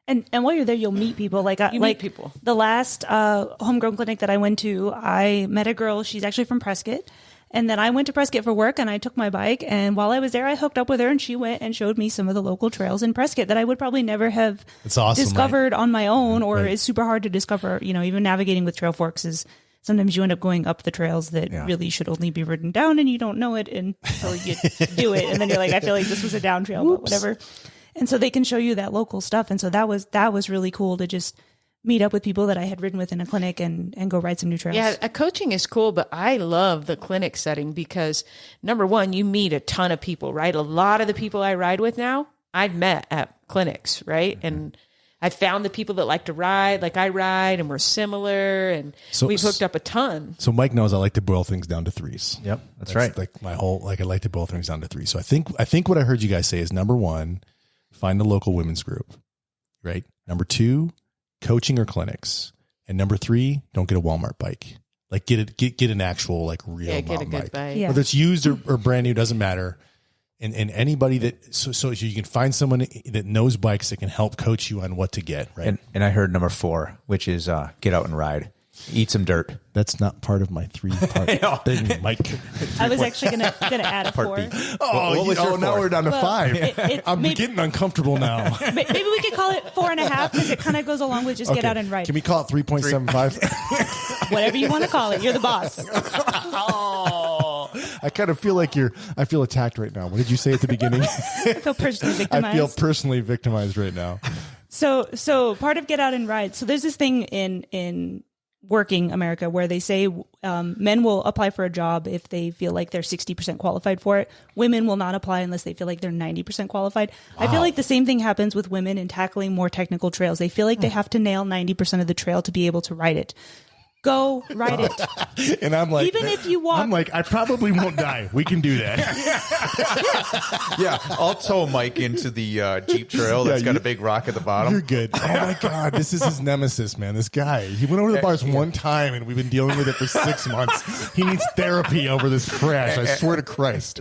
And while you're there, you'll meet people. Meet people. The last homegrown clinic that I went to, I met a girl. She's actually from Prescott. And then I went to Prescott for work, and I took my bike. And while I was there, I hooked up with her, and she went and showed me some of the local trails in Prescott that I would probably never have discovered on my own, or it's super hard to discover. Even navigating with Trail Forks is sometimes you end up going up the trails that really should only be ridden down, and you don't know it until you do it. And then you're like, I feel like this was a down trail, but whatever. And so they can show you that local stuff. And so that was really cool to just meet up with people that I had ridden with in a clinic and go ride some new trails. Yeah, coaching is cool, but I love the clinic setting because, number one, you meet a ton of people, right? A lot of the people I ride with now, I've met at clinics, right? Mm-hmm. And I found the people that like to ride like I ride, and we're similar, and we've hooked up a ton. So Mike knows I like to boil things down to threes. Yep, that's right. Like I like to boil things down to three. So I think what I heard you guys say is number one, find a local women's group, right? Number two, coaching or clinics, and number three, don't get a Walmart bike. Like get an actual like real mountain bike. Yeah. Whether it's used or brand new, doesn't matter. And anybody that so you can find someone that knows bikes that can help coach you on what to get, right? And I heard number 4, which is get out and ride, eat some dirt. That's not part of my 3-part thing, Mike. I was actually gonna add a 4. Now we're down to 5. I'm getting uncomfortable now. Maybe we could call it 4.5 because it kind of goes along with just get out and ride. Can we call it 3.75? Whatever you want to call it. You're the boss. I kind of feel I feel attacked right now. What did you say at the beginning? I feel personally victimized. I feel personally victimized right now. So part of get out and ride. So there's this thing in working America where they say men will apply for a job if they feel like they're 60% qualified for it. Women will not apply unless they feel like they're 90% qualified. Wow. I feel like the same thing happens with women in tackling more technical trails. They feel like they have to nail 90% of the trail to be able to ride it. Go ride it. And I'm like, even if you walk, I'm like, I probably won't die. We can do that. Yeah, I'll tow Mike into the Jeep trail that's got a big rock at the bottom. You're good. Oh my God, this is his nemesis, man. This guy. He went over to the bars one time, and we've been dealing with it for 6 months. He needs therapy over this crash. I swear to Christ.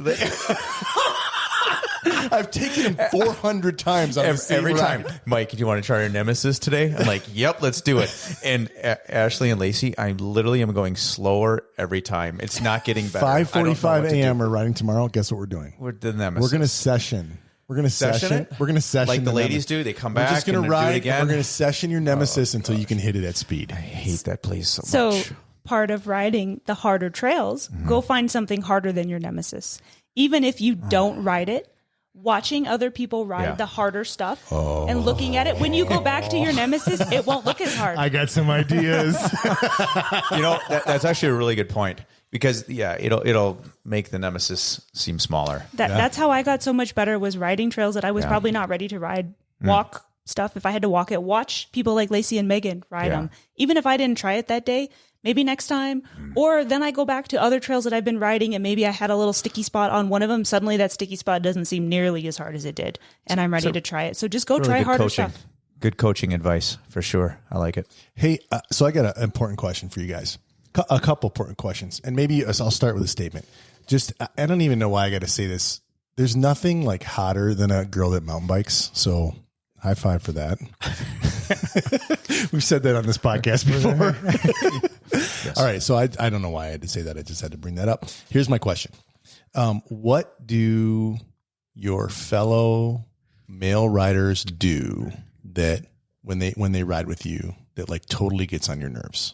I've taken him 400 times on every time. Mike, do you want to try your nemesis today? I'm like, yep, let's do it. And Ashley and Lacey, I literally am going slower every time. It's not getting better. 5:45 a.m. We're riding tomorrow. Guess what we're doing? We're the nemesis. We're going to session. We're going to session it. We're going to session like the ladies do. They come back. We're just going to ride. Do it again. We're going to session your nemesis until you can hit it at speed. I hate that place so much. So part of riding the harder trails, go find something harder than your nemesis. Even if you don't ride it, watching other people ride the harder stuff and looking at it. When you go back to your nemesis, it won't look as hard. I got some ideas. That's actually a really good point because it'll make the nemesis seem smaller. That's how I got so much better, was riding trails that I was probably not ready to ride. Walk stuff. If I had to walk it, watch people like Lacey and Megan ride them. Even if I didn't try it that day, maybe next time. Or then I go back to other trails that I've been riding and maybe I had a little sticky spot on one of them. Suddenly that sticky spot doesn't seem nearly as hard as it did. And I'm ready to try it. So just go really try harder coaching. stuff. Good coaching advice for sure. I like it. Hey, so I got an important question for you guys. A couple important questions. And maybe I'll start with a statement. Just, I don't even know why I got to say this. There's nothing like hotter than a girl that mountain bikes. So high five for that. We've said that on this podcast before. Yes. All right. So I don't know why I had to say that. I just had to bring that up. Here's my question. What do your fellow male riders do that when they ride with you that like totally gets on your nerves?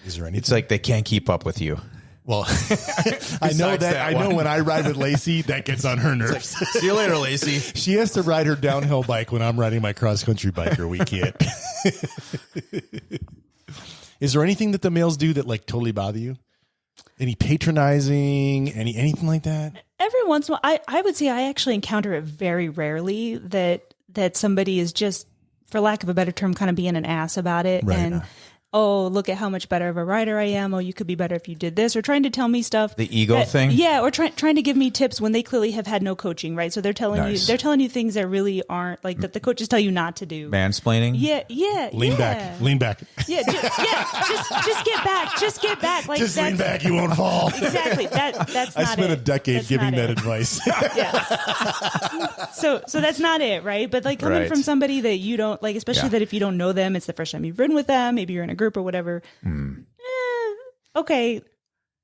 Is there anything? It's like they can't keep up with you. Well, I know when I ride with Lacey, that gets on her nerves. See you later, Lacey. She has to ride her downhill bike when I'm riding my cross country bike, or we can't. Is there anything that the males do that like totally bother you? Any patronizing, anything like that? Every once in a while, I would say I actually encounter it very rarely that somebody is just, for lack of a better term, kind of being an ass about it. Right. And oh, look at how much better of a rider I am. Oh, you could be better if you did this, or trying to tell me stuff. The ego thing? Yeah, or trying to give me tips when they clearly have had no coaching, right? So they're telling you things that really aren't, like, that the coaches tell you not to do. Mansplaining? Yeah. Lean back. Yeah, just get back. Just get back. Like, Just lean back, you won't fall. Exactly. That's not it. I spent a decade giving that advice. Yeah. So that's not it, right? But like coming from somebody that you don't like, especially that if you don't know them, it's the first time you've ridden with them, maybe you're in a group or whatever. Okay,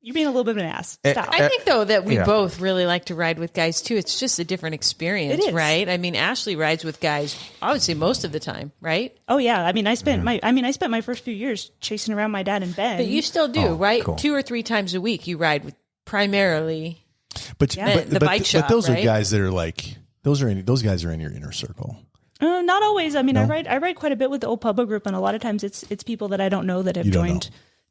you're being a little bit of an ass. Stop. I think though that we both really like to ride with guys too. It's just a different experience, It is. right? I mean, Ashley rides with guys, I would say most of the time, right? Oh yeah, I mean, I spent my first few years chasing around my dad and Ben. But you still do, right? Cool. 2 or 3 times a week you ride with primarily. But the bike shop, but those right? are guys that are like those guys are in your inner circle. Not always. I mean, I ride quite a bit with the old Pubba group, and a lot of times it's people that I don't know that have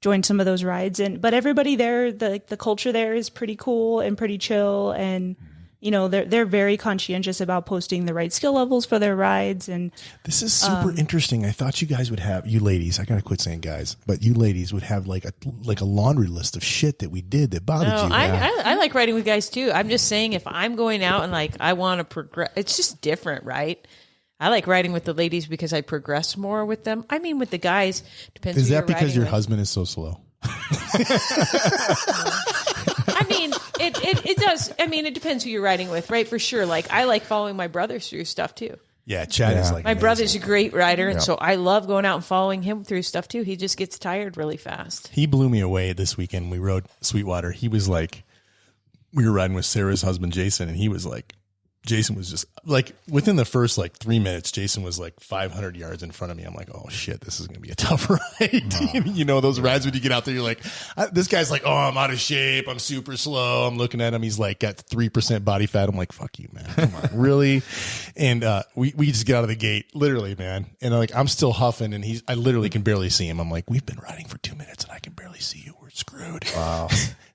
joined some of those rides. But everybody there, the culture there is pretty cool and pretty chill, and you know they're very conscientious about posting the right skill levels for their rides. And this is super interesting. I thought you guys would have, you ladies, I gotta quit saying guys, but you ladies would have like a laundry list of shit that we did that bothered you. I like riding with guys too. I'm just saying, if I'm going out and like I want to progress, it's just different, right? I like riding with the ladies because I progress more with them. I mean, with the guys, depends. Is who that you're because riding your with. husband is so slow? I mean, it does. I mean, it depends who you're riding with, right? For sure. Like, I like following my brothers through stuff too. Yeah, Chad is like My amazing. brother's a great rider, and so I love going out and following him through stuff too. He just gets tired really fast. He blew me away this weekend. We rode Sweetwater. He was like, we were riding with Sarah's husband, Jason, and he was like, Jason was just like, within the first like 3 minutes, Jason was like 500 yards in front of me. I'm like, oh shit, this is going to be a tough ride. You know, those rides when you get out there, you're like, this guy's like, oh, I'm out of shape. I'm super slow. I'm looking at him. He's like got 3% body fat. I'm like, fuck you, man. Come on, really? And we just get out of the gate, literally, man. And like, I'm still huffing, and I literally can barely see him. I'm like, we've been riding for 2 minutes and I can barely see you. We're screwed. Wow.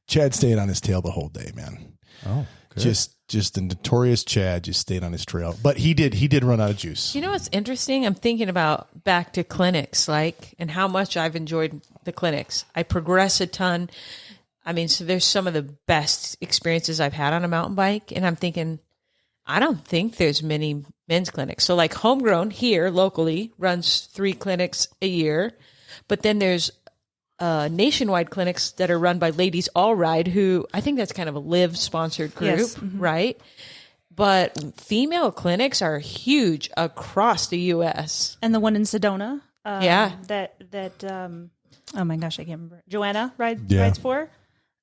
Chad stayed on his tail the whole day, man. Oh, good. Just the notorious Chad just stayed on his trail, but he did run out of juice. You know what's interesting? I'm thinking about back to clinics, and how much I've enjoyed the clinics. I progress a ton. I mean, so there's some of the best experiences I've had on a mountain bike, and I'm thinking, I don't think there's many men's clinics. So like Homegrown here locally runs 3 clinics a year, but then there's nationwide clinics that are run by Ladies All Ride, who I think that's kind of a Live sponsored group, Yes. Mm-hmm. right? But female clinics are huge across the U.S. And the one in Sedona, Yeah. that oh my gosh, I can't remember. Joanna rides for,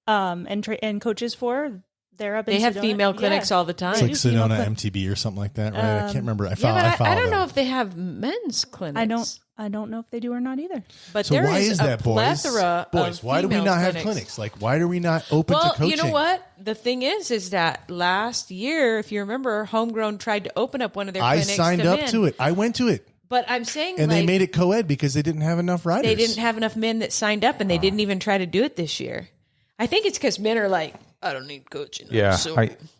and coaches for. They're up in They have Sedona. female clinics all the time. It's like do female Sedona MTB or something like that, right? I can't remember. I Yeah, but I followed don't know them. if they have men's clinics. I don't know if they do or not either. But So there why is is a that, boys? plethora Boys, of why do we female not have clinics. clinics? Like, why are we not open to Well, coaching? you know what? The thing is that last year, if you remember, Homegrown tried to open up one of their I clinics. signed up to it. I went to it. But I'm saying, And like, they made it co-ed because they didn't have enough riders. they didn't have enough men that signed up, and they didn't even try to do it this year. I think it's because men are like, I don't need coaching. Yeah, I'm so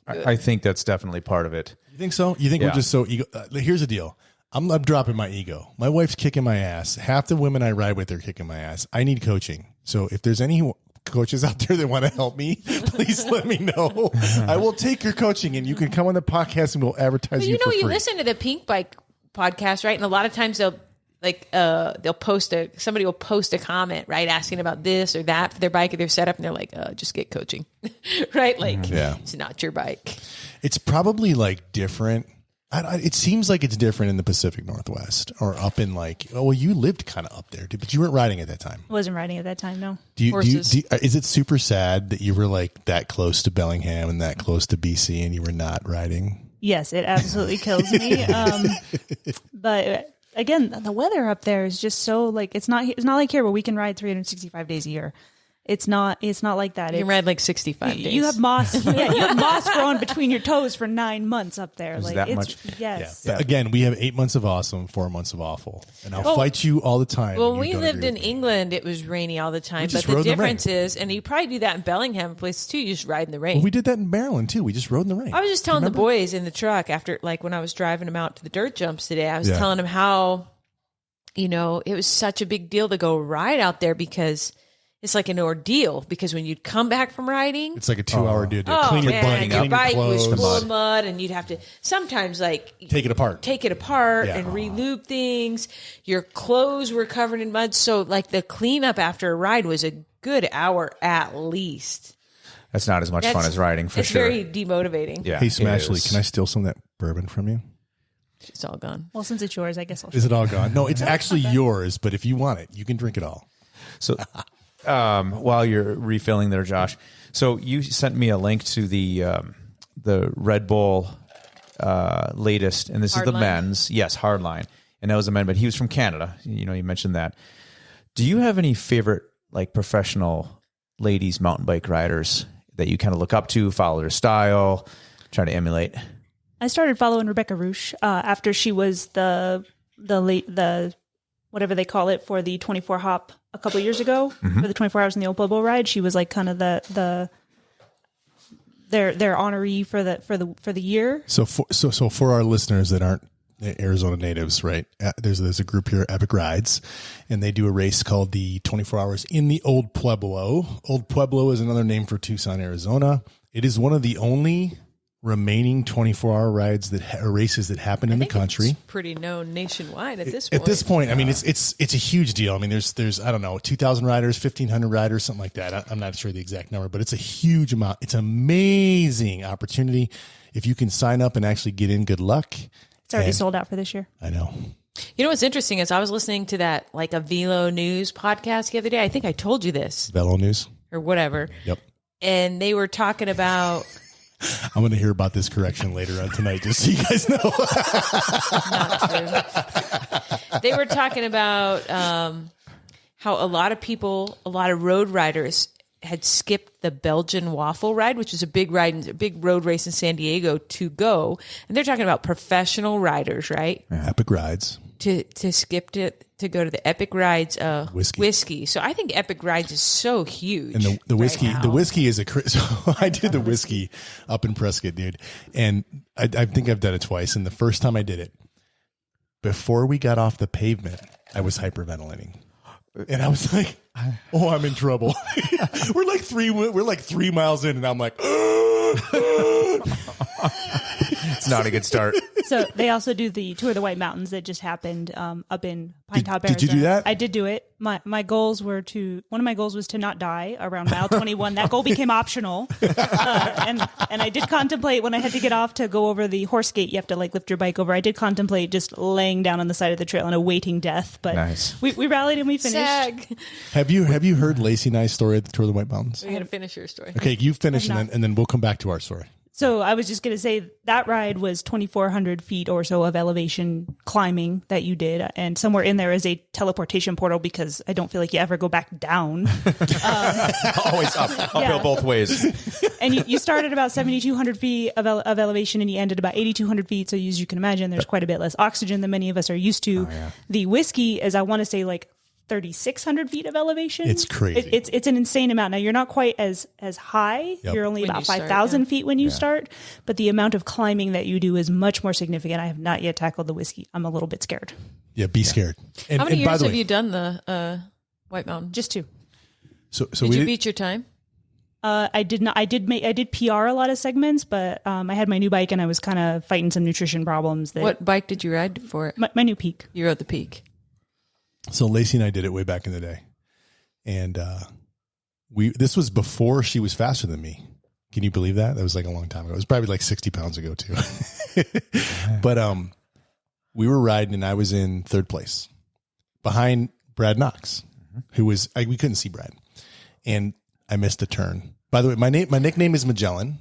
I think that's definitely part of it. You think so? You think we're Yeah. just so ego? Here's the deal. I'm dropping my ego. My wife's kicking my ass. Half the women I ride with are kicking my ass. I need coaching. So if there's any coaches out there that want to help me, please let me know. I will take your coaching, and you can come on the podcast, and we'll advertise But you for free. you listen to the Pink Bike podcast, right? And a lot of times they'll post somebody will post a comment, right, asking about this or that for their bike or their setup, and they're like, just get coaching, right? Like, it's not your bike. It's probably like different. It seems like it's different in the Pacific Northwest or up in like, well, you lived kind of up there, but you weren't riding at that time. I wasn't riding at that time, no. Is it super sad that you were like that close to Bellingham and that close to BC and you were not riding? Yes, it absolutely kills me. But again, the weather up there is just so like it's not like here where we can ride 365 days a year. It's not like that. You can ride like 65 days. You have moss. You have moss growing between your toes for 9 months up there. Is that much? Yes. But again, we have 8 months of awesome, 4 months of awful, and I'll fight you all the time. Well, when we you don't lived agree in with me. England. It was rainy all the time. But just the rode in the difference rain. is, and you probably do that in Bellingham places too, you just ride in the rain. Well, we did that in Maryland too. We just rode in the rain. I was just telling the boys in the truck after, like when I was driving them out to the dirt jumps today, I was telling them how, it was such a big deal to go ride out there because it's like an ordeal. Because when you'd come back from riding, It's like a 2-hour deal. oh Clean your man, butt, your clean your bike was clothes, full of mud, and you'd have to sometimes like take it apart. Yeah. and re-lube things. Your clothes were covered in mud, so like the cleanup after a ride was a good hour at least. That's not as much fun as riding, for it's sure. very demotivating. Yeah, Hey, it Smashley, is. can I steal some of that bourbon from you? It's all gone. Well, since it's yours, I guess I'll. Is it all gone? No, it's actually yours, but if you want it, you can drink it all. So, while you're refilling there, Josh, so you sent me a link to the Red Bull latest, and this is the Hardline? men's. Yes, Hardline, and that was the men, but he was from Canada. You mentioned that. Do you have any favorite like professional ladies mountain bike riders that you kind of look up to, follow their style, try to emulate? I started following Rebecca Rusch after she was the whatever they call it for the 24 hop a couple of years ago for the 24 hours in the Old Pueblo ride. She was like kind of their honoree for the year. So for our listeners that aren't Arizona natives, right? There's a group here, Epic Rides, and they do a race called the 24 Hours in the Old Pueblo. Old Pueblo is another name for Tucson, Arizona. It is one of the only remaining 24-hour rides races that happen in the country. It's pretty known nationwide at this point. At this point, I mean, it's a huge deal. I mean, there's I don't know, 2,000 riders, 1,500 riders, something like that. I'm not sure the exact number, but it's a huge amount. It's an amazing opportunity. If you can sign up and actually get in, good luck. It's already sold out for this year. I know. You know what's interesting is I was listening to that like a Velo News podcast the other day. I think I told you this Velo News. or whatever. Yep. And they were talking about I'm going to hear about this correction later on tonight, just so you guys know. not true. They were talking about how a lot of road riders had skipped the Belgian waffle ride, which is a big road race in San Diego to go. And they're talking about professional riders, right? Epic Rides. To skip it to go to the Epic Rides Whiskey. So I think Epic Rides is so huge. And the whiskey, right the now. whiskey is so I did the whiskey up in Prescott, dude. And I think I've done it twice. And the first time I did it, before we got off the pavement, I was hyperventilating. And I was like, oh, I'm in trouble. we're like 3 miles in, and I'm like, It's not a good start. So they also do the Tour of the White Mountains that just happened up in Pine Top, did you do Arizona. that? I did do it. One of my goals was to not die around mile 21. That goal became optional. And I did contemplate when I had to get off to go over the horse gate. You have to like lift your bike over. I did contemplate just laying down on the side of the trail and awaiting death. But Nice. we rallied and we finished. Sag. have you heard Lacey and I's story at the Tour of the White Mountains? We're going to finish your story. Okay, you finish and then we'll come back to our story. So I was just going to say that ride was 2,400 feet or so of elevation climbing that you did. And somewhere in there is a teleportation portal because I don't feel like you ever go back down. Always uphill Yeah. both ways. And you started about 7,200 feet of elevation and you ended about 8,200 feet. So as you can imagine, there's quite a bit less oxygen than many of us are used to. The whiskey is, I want to say, like 3,600 feet of elevation. It's crazy. It's an insane amount. Now you're not quite as high. Yep. You're only When about you start, 5,000 yeah. feet when you start, but the amount of climbing that you do is much more significant. I have not yet tackled the whiskey. I'm a little bit scared. Yeah, be scared. And, How many and by years the have way, you done the White Mountain? Just two. So Did we you beat your time? I did not. I did PR a lot of segments, but I had my new bike and I was kind of fighting some nutrition problems. What bike did you ride for it? My new Peak. You rode the Peak. So Lacey and I did it way back in the day, and this was before she was faster than me. Can you believe that? That was like a long time ago. It was probably like 60 pounds ago too. But we were riding, and I was in third place behind Brad Knox, who was we couldn't see Brad, and I missed a turn. By the way, my nickname is Magellan,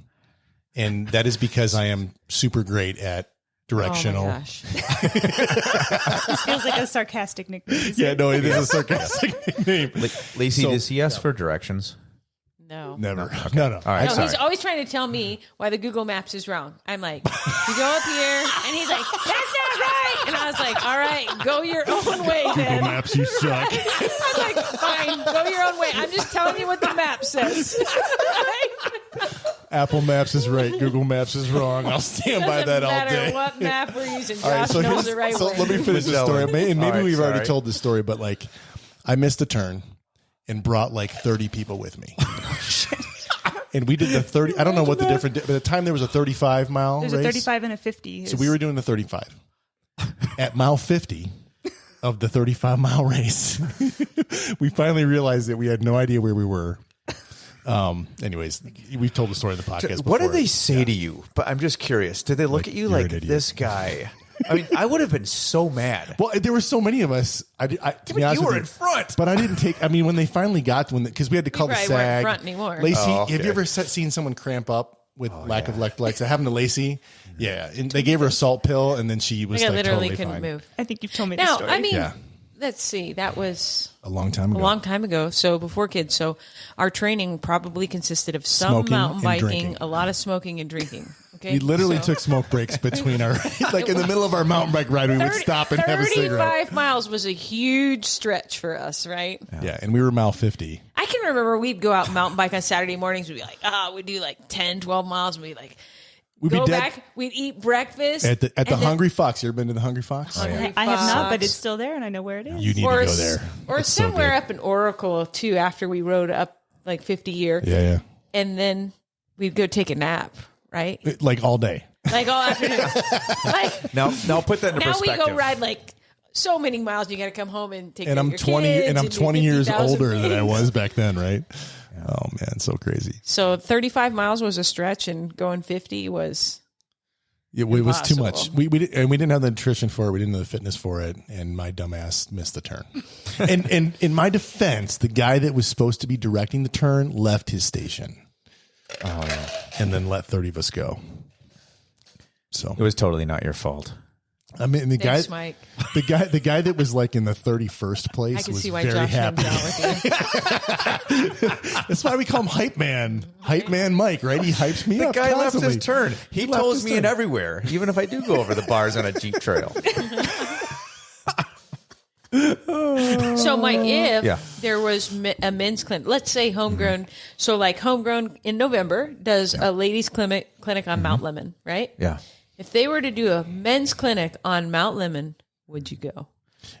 and that is because I am super great at directional. Oh my gosh. This feels like a sarcastic nickname. Yeah, no, it is a sarcastic nickname. Lacey, So- does he ask for directions? No. Never. No. All right, No, sorry. he's always trying to tell me why the Google Maps is wrong. I'm like, you go up here, and he's like, that's not right. And I was like, all right, go your own way then. Maps, you suck. I'm like, fine, go your own way. I'm just telling you what the map says. Apple Maps is right. Google Maps is wrong. I'll stand by Doesn't that all matter day. what map we're using. All right, Josh so knows here's, the right so way. let me finish the story. Magellan. Maybe All right, we've already sorry. told the story, but like, I missed a turn and brought like 30 people with me. And we did the 30. I don't know what the different. But at the time, there was a 35 mile There's race. a 35 and a 50. So we were doing the 35. At mile 50 of the 35-mile race, we finally realized that we had no idea where we were. Anyways, we've told the story in the podcast before. What did they say to you? But I'm just curious. Did they look at you you're like an idiot. this guy? I mean, I would have been so mad. Well, there were so many of us. To be honest you with were you, in front. But I didn't take. I mean, when they finally got because we had to call the probably weren't in SAG. front anymore. Lacey, Oh, okay. have you ever seen someone cramp up with lack of electrolytes? That happened to Lacey. Yeah, and they gave her a salt pill, and then she was Like I like literally totally couldn't fine. move. I think you've told me this Now, story. I mean, Yeah. let's see. That was A long time ago. a long time ago. So before kids. So our training probably consisted of some Smoking mountain and biking, drinking. a lot of smoking and drinking. Okay. We literally So took smoke breaks between our, like in the middle of our mountain bike ride, we would stop and have a cigarette. 35 miles was a huge stretch for us, right? Yeah, and we were mile 50. I can remember we'd go out and mountain bike on Saturday mornings. We'd be like, we'd do like 10, 12 miles. And we'd like We'd go be dead back. We'd eat breakfast. at the and then- Hungry Fox. You ever been to the Hungry Fox? Hungry I have not, but Fox. it's still there and I know where it is. You need to go there. Or It's so somewhere good. up in Oracle, too, after we rode up like 50 year. Yeah. And then we'd go take a nap, right? Like all day. Like all afternoon. Like, Now put that into now we perspective. go ride like so many miles. You got to come home and take And care I'm of your 20 kids and I'm do 20 years 50,000 older than I things. was back then, right? Oh man, so crazy. So 35 miles was a stretch, and going 50 was It was too much. Impossible. We didn't have the nutrition for it. We didn't have the fitness for it, and my dumbass missed the turn. and in my defense, the guy that was supposed to be directing the turn left his station. Oh yeah, and then let 30 of us go. So It was totally not your fault. I mean, the thanks, guy, Mike. the guy that was like in the 31st place I can was see why very Josh happy. hangs out with you. That's why we call him Hype Man. Hype Man Mike, right? He hypes me The up guy constantly. left his turn. He left toes his me turn. in everywhere, even if I do go over the bars on a Jeep trail. So, Mike, if Yeah. there was a men's clinic, let's say homegrown, so like homegrown in November does a ladies' clinic on Mount Lemon, right? Yeah. If they were to do a men's clinic on Mount Lemon, would you go?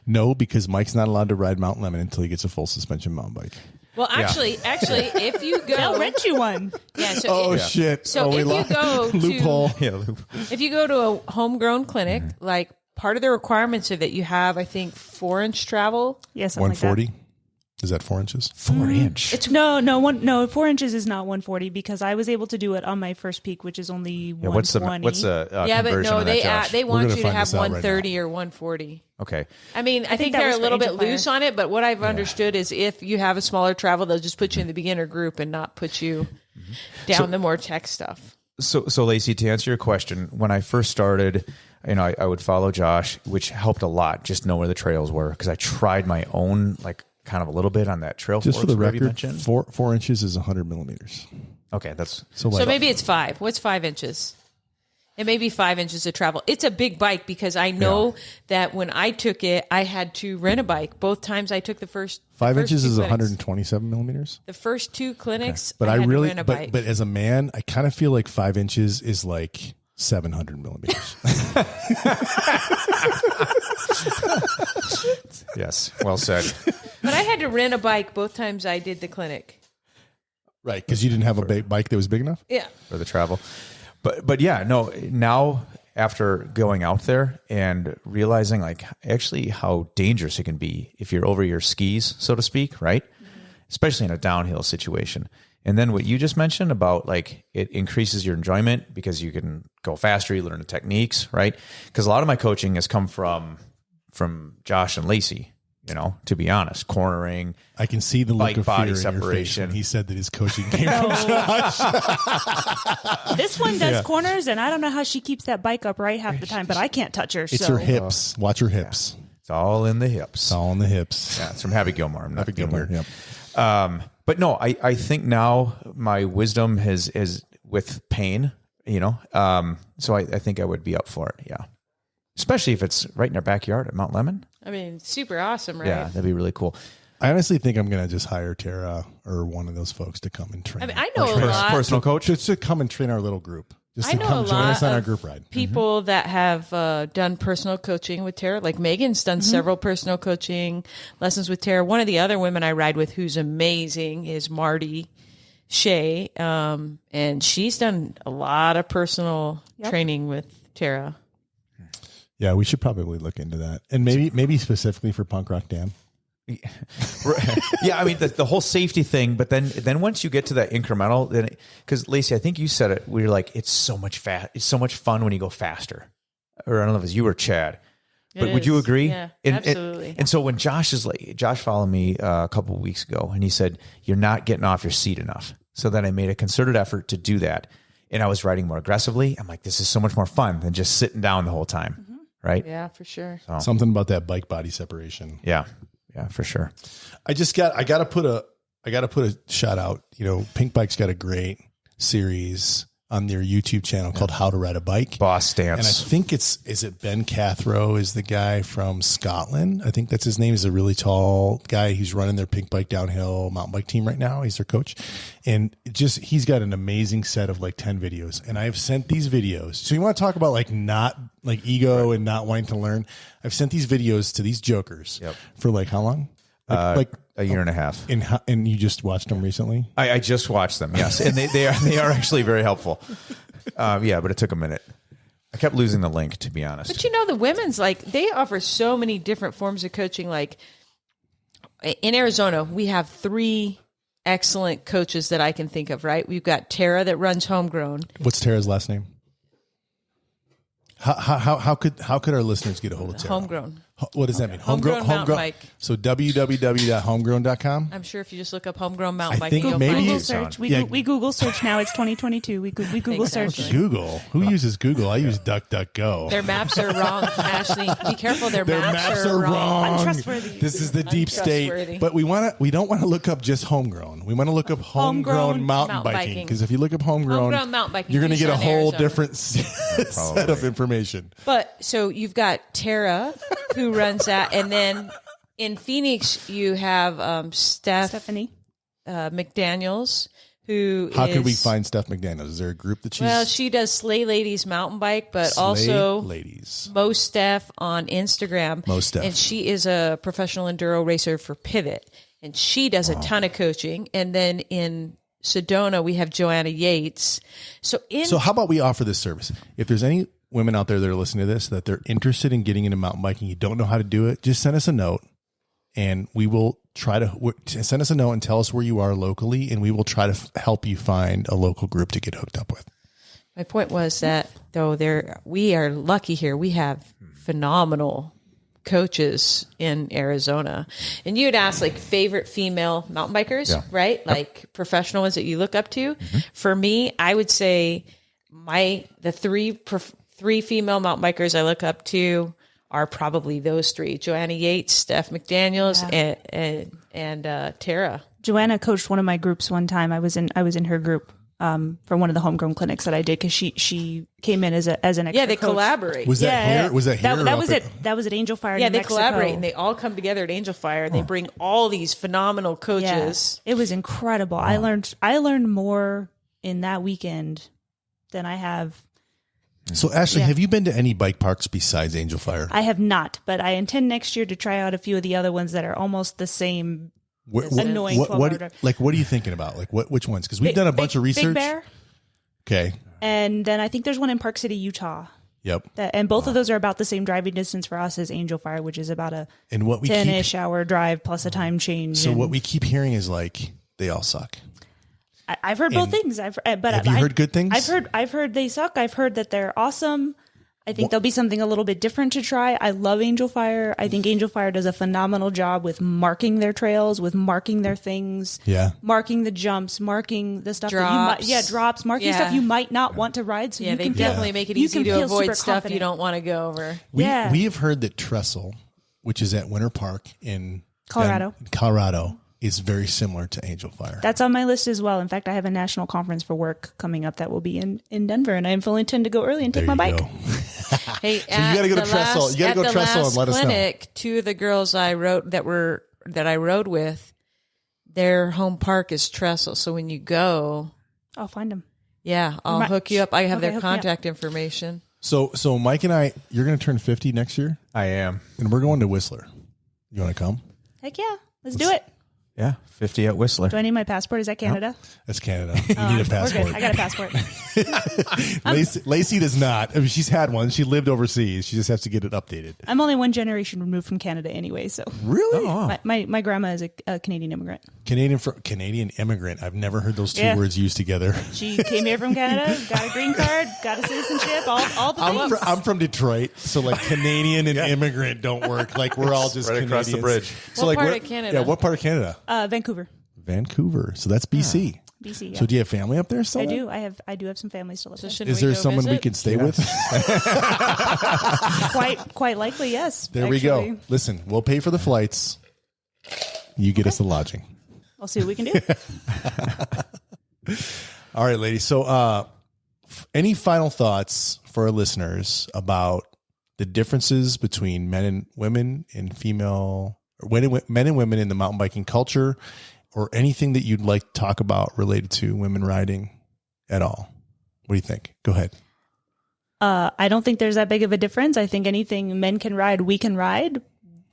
No, because Mike's not allowed to ride Mount Lemon until he gets a full suspension mountain bike. Well, actually, if you go, They'll rent you one. yeah. So Oh if, shit! So we if you lost- go to- loophole. Yeah. if you go to a homegrown clinic, like part of the requirements are that you have, I think, 4-inch travel. Yeah, something like that. 140. Is that 4 inches? 4 inch. It's No, 4 inches is not 140 because I was able to do it on my first peak, which is only Yeah, what's 120. the yeah, but conversion no, on that, Josh? they We're want gonna you to find have this out right 130 or 140. Okay. I mean, I think that they're was a for little bit Angel Fire. loose on it, but what I've understood is if you have a smaller travel, they'll just put you in the beginner group and not put you down the more tech stuff. So Lacey, to answer your question, when I first started, I would follow Josh, which helped a lot. Just know where the trails were because I tried my own, like kind of a little bit on that trail. Just for the record, record, 4 inches is 100 millimeters. Okay, that's so maybe it's 5. What's 5 inches? It may be 5 inches of travel. It's a big bike because I know that when I took it, I had to rent a bike. Both times I took the first 5 inches is clinics. 127 millimeters. The first 2 clinics, But I had really, to rent a bike. but as a man, I kind of feel like 5 inches is like 700 millimeters. yes, well said. But I had to rent a bike both times I did the clinic. Right, because you didn't have a bike that was big enough? Yeah. For the travel. But yeah, no, now after going out there and realizing like actually how dangerous it can be if you're over your skis, so to speak, right? Mm-hmm. Especially in a downhill situation. And then what you just mentioned about like it increases your enjoyment because you can go faster, you learn the techniques, right? Because a lot of my coaching has come from Josh and Lacey. To be honest, cornering. I can see the look bike of body fear separation. in your face when he said that his coaching came from Josh. This one does corners, and I don't know how she keeps that bike up right half the time, but I can't touch her. It's so. her hips. Watch her hips. Yeah. It's all in the hips. It's all in the hips. Yeah, it's from Happy Gilmore. I'm not being weird. Yep. But no, I think now my wisdom is with pain, so I think I would be up for it. Yeah. Especially if it's right in our backyard at Mount Lemon. I mean, super awesome, right? Yeah, that'd be really cool. I honestly think I'm going to just hire Tara or one of those folks to come and train. I mean, I know a lot. Personal coach? Just to come and train our little group. Just to I know come a join us lot on our of group ride. people that have done personal coaching with Tara. Like Megan's done several personal coaching lessons with Tara. One of the other women I ride with who's amazing is Marty Shea. And she's done a lot of personal training with Tara. Yeah, we should probably look into that. And maybe specifically for Punk Rock Dan. Yeah, I mean the whole safety thing, but then once you get to that incremental, then because Lacey, I think you said it, we were like, it's so much fun when you go faster. Or I don't know if it was you or Chad, but would you agree? Yeah, absolutely. And so when Josh followed me a couple of weeks ago, and he said, "You're not getting off your seat enough." So then I made a concerted effort to do that, and I was riding more aggressively. I'm like, this is so much more fun than just sitting down the whole time. Right? Yeah, for sure. So, Something about that bike body separation. Yeah, for sure. I gotta put a shout out. Pink Bike's got a great series on their YouTube channel called How to Ride a Bike. Boss Stance. And I think is it Ben Cathro is the guy from Scotland. I think that's his name. He's a really tall guy. He's running their Pink Bike downhill mountain bike team right now. He's their coach. And he's got an amazing set of like 10 videos. And I've sent these videos. So you want to talk about like not like ego and not wanting to learn. I've sent these videos to these jokers for like how long? Like a year and a half. And you just watched them recently? I just watched them, yes. And they are actually very helpful. But it took a minute. I kept losing the link, to be honest. But the women's, like, they offer so many different forms of coaching. Like, in Arizona, we have 3 excellent coaches that I can think of, right? We've got Tara that runs Homegrown. What's Tara's last name? How could our listeners get a hold of Tara? Homegrown. What does that mean? Homegrown mountain bike. So www.homegrown.com. I'm sure if you just look up Homegrown mountain I biking, think you'll maybe- find Google it. search. Yeah. We Google search now. It's 2022. We Google Exactly. search. Google. Who uses Google? I use DuckDuckGo. Their maps are wrong, Ashley. Be careful. Their maps are wrong. Untrustworthy. This is the deep state. Untrustworthy. But we don't want to look up just homegrown. We want to look up homegrown mountain biking. Because if you look up homegrown mountain biking, you're going to get a Tucson, whole Arizona. different set of information. But so you've got Tara who runs that, and then in Phoenix you have Stephanie McDaniels, who How could we find Steph McDaniels? Is there a group that she's... Well, she does Slay Ladies mountain bike, but Slay also Ladies. Mo Steph on Instagram. Mo Steph. And she is a professional enduro racer for Pivot. And she does a ton of coaching. And then in Sedona, we have Joanna Yates. So how about we offer this service? If there's any women out there that are listening to this, that they're interested in getting into mountain biking, you don't know how to do it, just send us a note and we will try to send us a note and tell us where you are locally, and we will try to help you find a local group to get hooked up with. my point was that though we are lucky here. We have phenomenal coaches in Arizona. And you'd ask like favorite female mountain bikers, right? Like professional ones that you look up to. For me, I would say the three female mountain bikers I look up to are probably those three: Joanna Yates, Steph McDaniels, and Tara. Joanna coached one of my groups one time. I was in her group for one of the homegrown clinics that I did because she came in as an extra they coach. collaborate. Was that here? Was that here? That was at Angel Fire. Yeah, New they Mexico. collaborate and they all come together at Angel Fire. And they bring all these phenomenal coaches. Yeah, it was incredible. I learned more in that weekend than I have. So, Ashley, have you been to any bike parks besides Angel Fire? I have not, but I intend next year to try out a few of the other ones that are almost the same. Annoying. What are you thinking about? Like which ones? Because we've done a bunch of research. Big Bear. Okay. And then I think there's one in Park City, Utah. Yep. And both of those are about the same driving distance for us as Angel Fire, which is about a 10-ish hour drive plus a time change. So what we keep hearing is like they all suck. I've heard both things. Have you heard good things? I've heard they suck. I've heard that they're awesome. I think there'll be something a little bit different to try. I love Angel Fire. I think Angel Fire does a phenomenal job with marking their trails, with marking their things, marking the jumps, marking the stuff drops, marking stuff you might not want to ride. So they definitely make it easy to avoid stuff you don't want to go over. We have heard that Trestle, which is at Winter Park in Colorado, is very similar to Angel Fire. That's on my list as well. In fact, I have a national conference for work coming up that will be in Denver, and I fully intend to go early and take my bike. Hey, so you got to go to Trestle. You got to go to Trestle and let us know. Two of the girls I rode with, their home park is Trestle. So when you go, I'll find them. Yeah, I'll hook you up. I have their contact information. So Mike and I, you're going to turn 50 next year. I am, and we're going to Whistler. You want to come? Heck yeah, let's do it. Yeah, 50 at Whistler. Do I need my passport? Is that Canada? Nope. That's Canada. You need a passport. I got a passport. Lacey does not. I mean, she's had one. She lived overseas. She just has to get it updated. I'm only one generation removed from Canada anyway. So really, my grandma is a Canadian immigrant. Canadian immigrant. I've never heard those two words used together. She came here from Canada, got a green card, got a citizenship, all the things. I'm from Detroit, so like Canadian and immigrant don't work. Like we're all just right Canadians. Across the bridge. So what part of Canada? Yeah, what part of Canada? Vancouver. So that's BC. BC. Yeah. So do you have family up there still? I do. I do have some family still up there. Is there someone we can stay with? Quite likely, yes. There we go. Listen, we'll pay for the flights. You get us the lodging. I'll see what we can do. All right, ladies. So any final thoughts for our listeners about the differences between men and women in men and women in the mountain biking culture, or anything that you'd like to talk about related to women riding at all? What do you think? Go ahead. I don't think there's that big of a difference. I think anything men can ride, we can ride.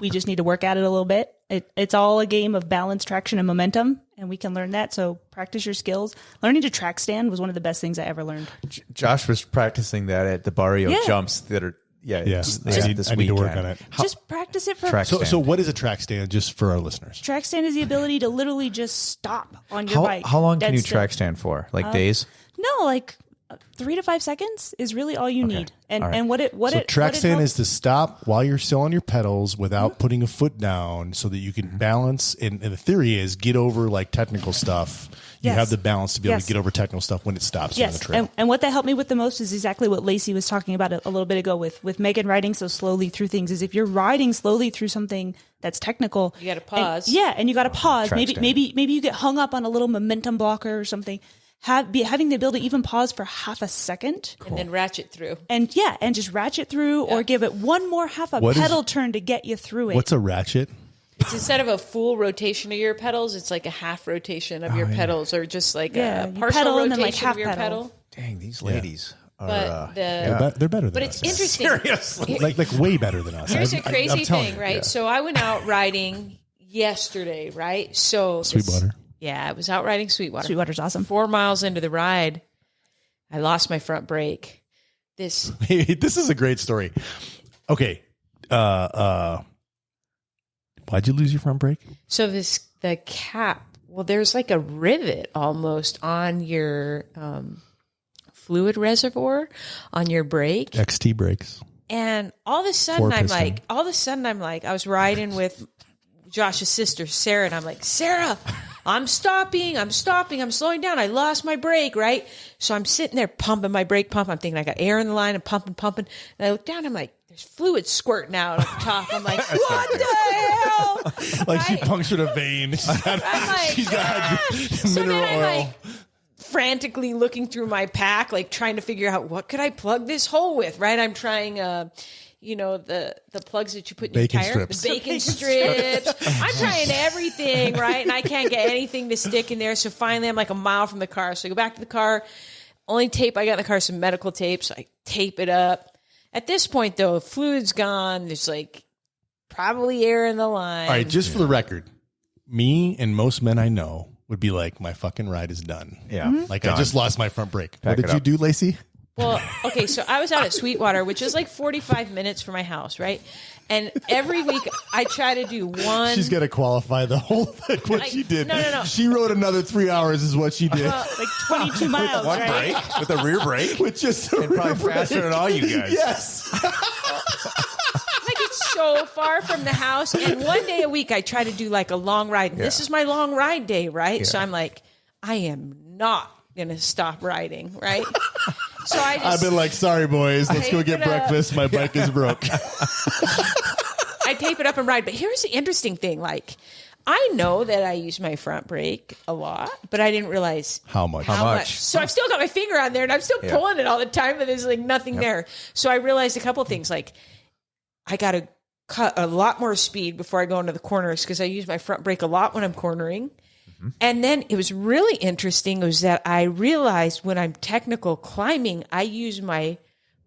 We just need to work at it a little bit. It's all a game of balance, traction, and momentum, and we can learn that. So practice your skills. Learning to track stand was one of the best things I ever learned. Josh was practicing that at the barrio jumps that are I need to work on it. Just practice it for. So what is a track stand, just for our listeners? Track stand is the ability to literally just stop on your bike. How long can you track stand for? Like days? No, like 3 to 5 seconds is really all you need. And track stand is to stop while you're still on your pedals without putting a foot down, so that you can balance. And the theory is get over like technical stuff. You have the balance to be able to get over technical stuff when it stops on the trail. And what that helped me with the most is exactly what Lacey was talking about a little bit ago with Megan riding so slowly through things. Is if you're riding slowly through something that's technical, you got to pause. And you got to pause. Maybe you get hung up on a little momentum blocker or something. Having the ability to even pause for half a second. Cool. And then ratchet through. And just ratchet through or give it one more half a pedal turn to get you through it. What's a ratchet? It's instead of a full rotation of your pedals, it's like a half rotation of your pedals, or just like a partial rotation of your pedal. Dang, these ladies are they're better than us. But it's interesting. Seriously. Like way better than us. Here's a crazy thing, right? Yeah. So I went out riding yesterday, right? Sweetwater. Yeah, I was out riding Sweetwater. Sweetwater's awesome. 4 miles into the ride, I lost my front brake. This is a great story. Okay. Why'd you lose your front brake? So the cap, there's like a rivet almost on your fluid reservoir on your brake. XT brakes. And all of a sudden I'm like, I was riding with Josh's sister, Sarah, and I'm like, Sarah, I'm stopping, I'm slowing down. I lost my brake, right? So I'm sitting there pumping my brake pump. I'm thinking I got air in the line and pumping. And I look down, I'm like, there's fluid squirting out on top. I'm like, what the hell? Like she punctured a vein. She's got mineral then I'm oil. like frantically looking through my pack, like trying to figure out what could I plug this hole with, right? I'm trying, the plugs that you put in Bacon your tire, strips. the bacon strips. I'm trying everything, right? And I can't get anything to stick in there. So finally, I'm like a mile from the car. So I go back to the car. Only tape I got in the car is some medical tape. So I tape it up. At this point, though, fluid's gone. There's like probably air in the line. All right, just for the record, me and most men I know would be like, my fucking ride is done. Yeah. Like I just lost my front brake. Pack What did it you up. do, Lacey? Well, okay, so I was out at Sweetwater, which is like 45 minutes from my house, right? And every week I try to do one. She's got to qualify the whole thing, what she did. No. She rode another 3 hours is what she did. Like 22 miles, One right? brake with a rear brake. With just a And probably rear faster brake. than all you guys. Yes. Like it's so far from the house. And one day a week I try to do like a long ride. And This is my long ride day, right? So I'm like, I am not going to stop riding, right? So I've been like, sorry, boys, let's go get breakfast. My bike is broke. I tape it up and ride. But here's the interesting thing. Like, I know that I use my front brake a lot, but I didn't realize How much? How much? So I've still got my finger on there and I'm still pulling it all the time, but there's like nothing there. So I realized a couple of things. Like, I got to cut a lot more speed before I go into the corners because I use my front brake a lot when I'm cornering. And then it was really interesting was that I realized when I'm technical climbing, I use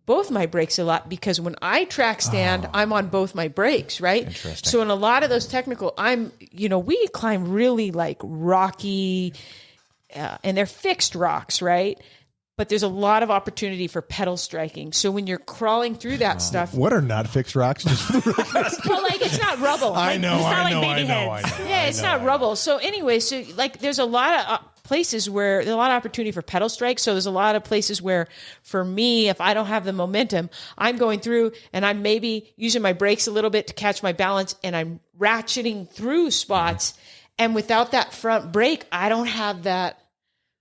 both my brakes a lot because when I track stand, I'm on both my brakes, right? Interesting. So in a lot of those technical, we climb really like rocky, and they're fixed rocks, right? But there's a lot of opportunity for pedal striking. So when you're crawling through that stuff, What are not fixed rocks? well, like it's not rubble. I know. Yeah, it's not rubble. So anyway, so like there's a lot of places where there's a lot of opportunity for pedal strikes. So there's a lot of places where for me, if I don't have the momentum, I'm going through and I'm maybe using my brakes a little bit to catch my balance and I'm ratcheting through spots. And without that front brake, I don't have that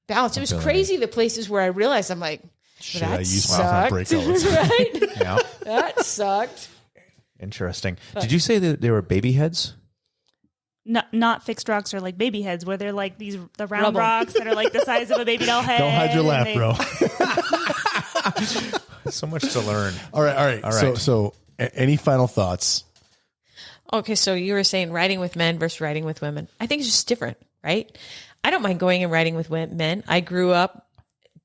balance. It was crazy the places where I realized I'm like, Shit, that I use my front sucked, brake all the time. right? Yeah. That sucked. Interesting. Did you say that they were baby heads? Not fixed rocks are like baby heads, where they're like the round Rubble. rocks that are like the size of a baby doll head. Don't hide your laugh, and bro. So much to learn. All right. So any final thoughts? Okay, so you were saying riding with men versus riding with women. I think it's just different, right? I don't mind going and riding with men. I grew up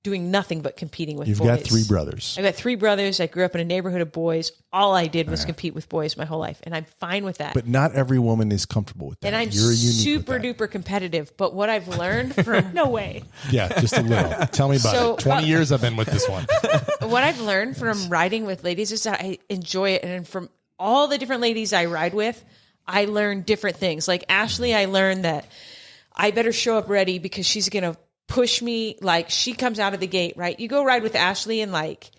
doing nothing but competing with boys. You've got 3 brothers. I've got 3 brothers. I grew up in a neighborhood of boys. All I did was compete with boys my whole life, and I'm fine with that. But not every woman is comfortable with that. And I'm You're unique super with that. duper competitive. But what I've learned from no way. Yeah, just a little. Tell me about So, it. 20 years I've been with this one. what I've learned from riding with ladies is that I enjoy it. And from all the different ladies I ride with, I learn different things. Like Ashley, I learned that I better show up ready because she's going to push me. Like she comes out of the gate, right? You go ride with Ashley and like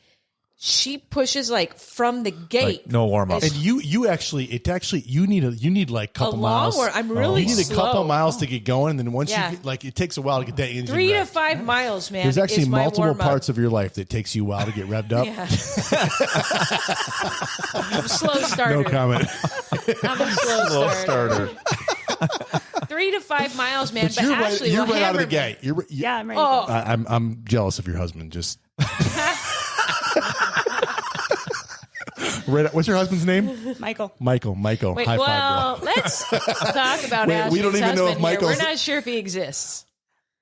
she pushes like from the gate. Like no warm up. And you need like a couple miles. I'm really You need a slow. couple miles to get going, and then once Yeah. you get, like it takes a while to get that engine 3 to revved. 5 miles, man. There's actually is my multiple warm-up. parts of your life that takes you a while to get revved up. Yeah. I'm a slow starter. No comment. I'm a slow starter. 3 to 5 miles, man. But you're Ashley right, you're will right out of the hammer me. gate. You're, Yeah, I'm ready. Oh, I'm jealous of your husband. Just right. What's your husband's name? Michael. Michael. wait. High Well, five, bro. let's talk about Wait, Ashley's we don't even know if husband here. We're Michael's- not sure if he exists.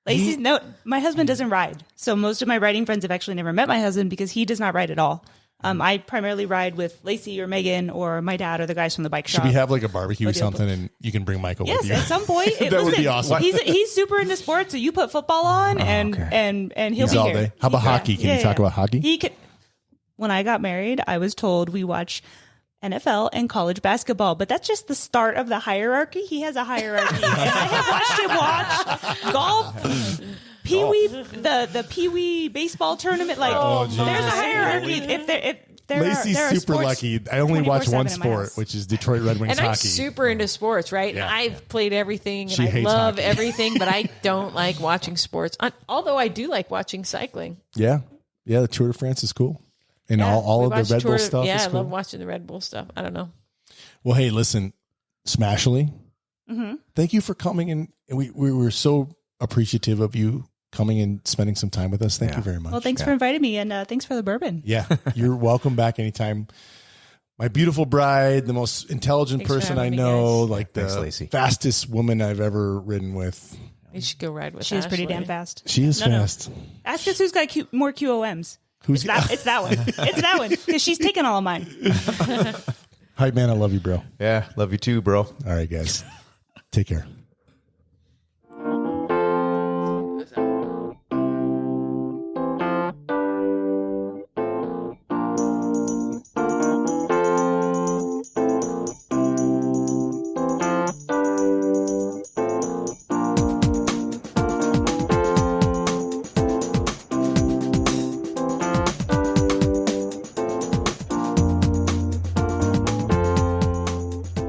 Lacey's no. My husband doesn't ride, so most of my riding friends have actually never met my husband because he does not ride at all. I primarily ride with Lacey or Megan or my dad or the guys from the bike shop. Should we have like a barbecue or Okay. something, and you can bring Michael Yes, with you? at some point. That would be awesome. He's super into sports, so you put football on and he'll He's be all here. day. How about hockey? Can you talk about hockey? He could. When I got married, I was told we watch NFL and college basketball, but that's just the start of the hierarchy. He has a hierarchy, and I have watched him watch golf. Pee-wee, the Pee-wee baseball tournament, like there's a hierarchy. If Lacey's there are super sports lucky. I only watch 24/7 one in my sport, house. which is Detroit Red Wings And I'm hockey. super into sports, right? Yeah. I've played everything and She I hates love hockey. everything, but I don't like watching sports. Although I do like watching cycling. Yeah. The Tour de France is cool. And Yeah, all we of the watch Red Bull Tour- stuff Yeah, is I cool. love watching the Red Bull stuff. I don't know. Well, hey, listen, Smashley, thank you for coming in. We were so appreciative of you coming and spending some time with us. Thank you very much. Well, thanks for inviting me, and thanks for the bourbon. Yeah, you're welcome back anytime. My beautiful bride, the most intelligent Thanks for person I having me, know, guys. like Thanks, the Lacey. fastest woman I've ever ridden with. You should go ride with She is pretty Ashley. damn fast. She is No. fast. Ask us who's got more QOMs. Who's It's that one. It's that one because she's taken all of mine. Hype man, I love you, bro. Yeah, love you too, bro. All right, guys. Take care.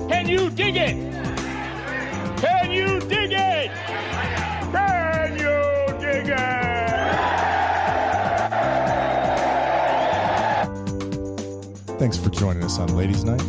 Can you dig it? Can you dig it? Can you dig it? Thanks for joining us on Ladies Night.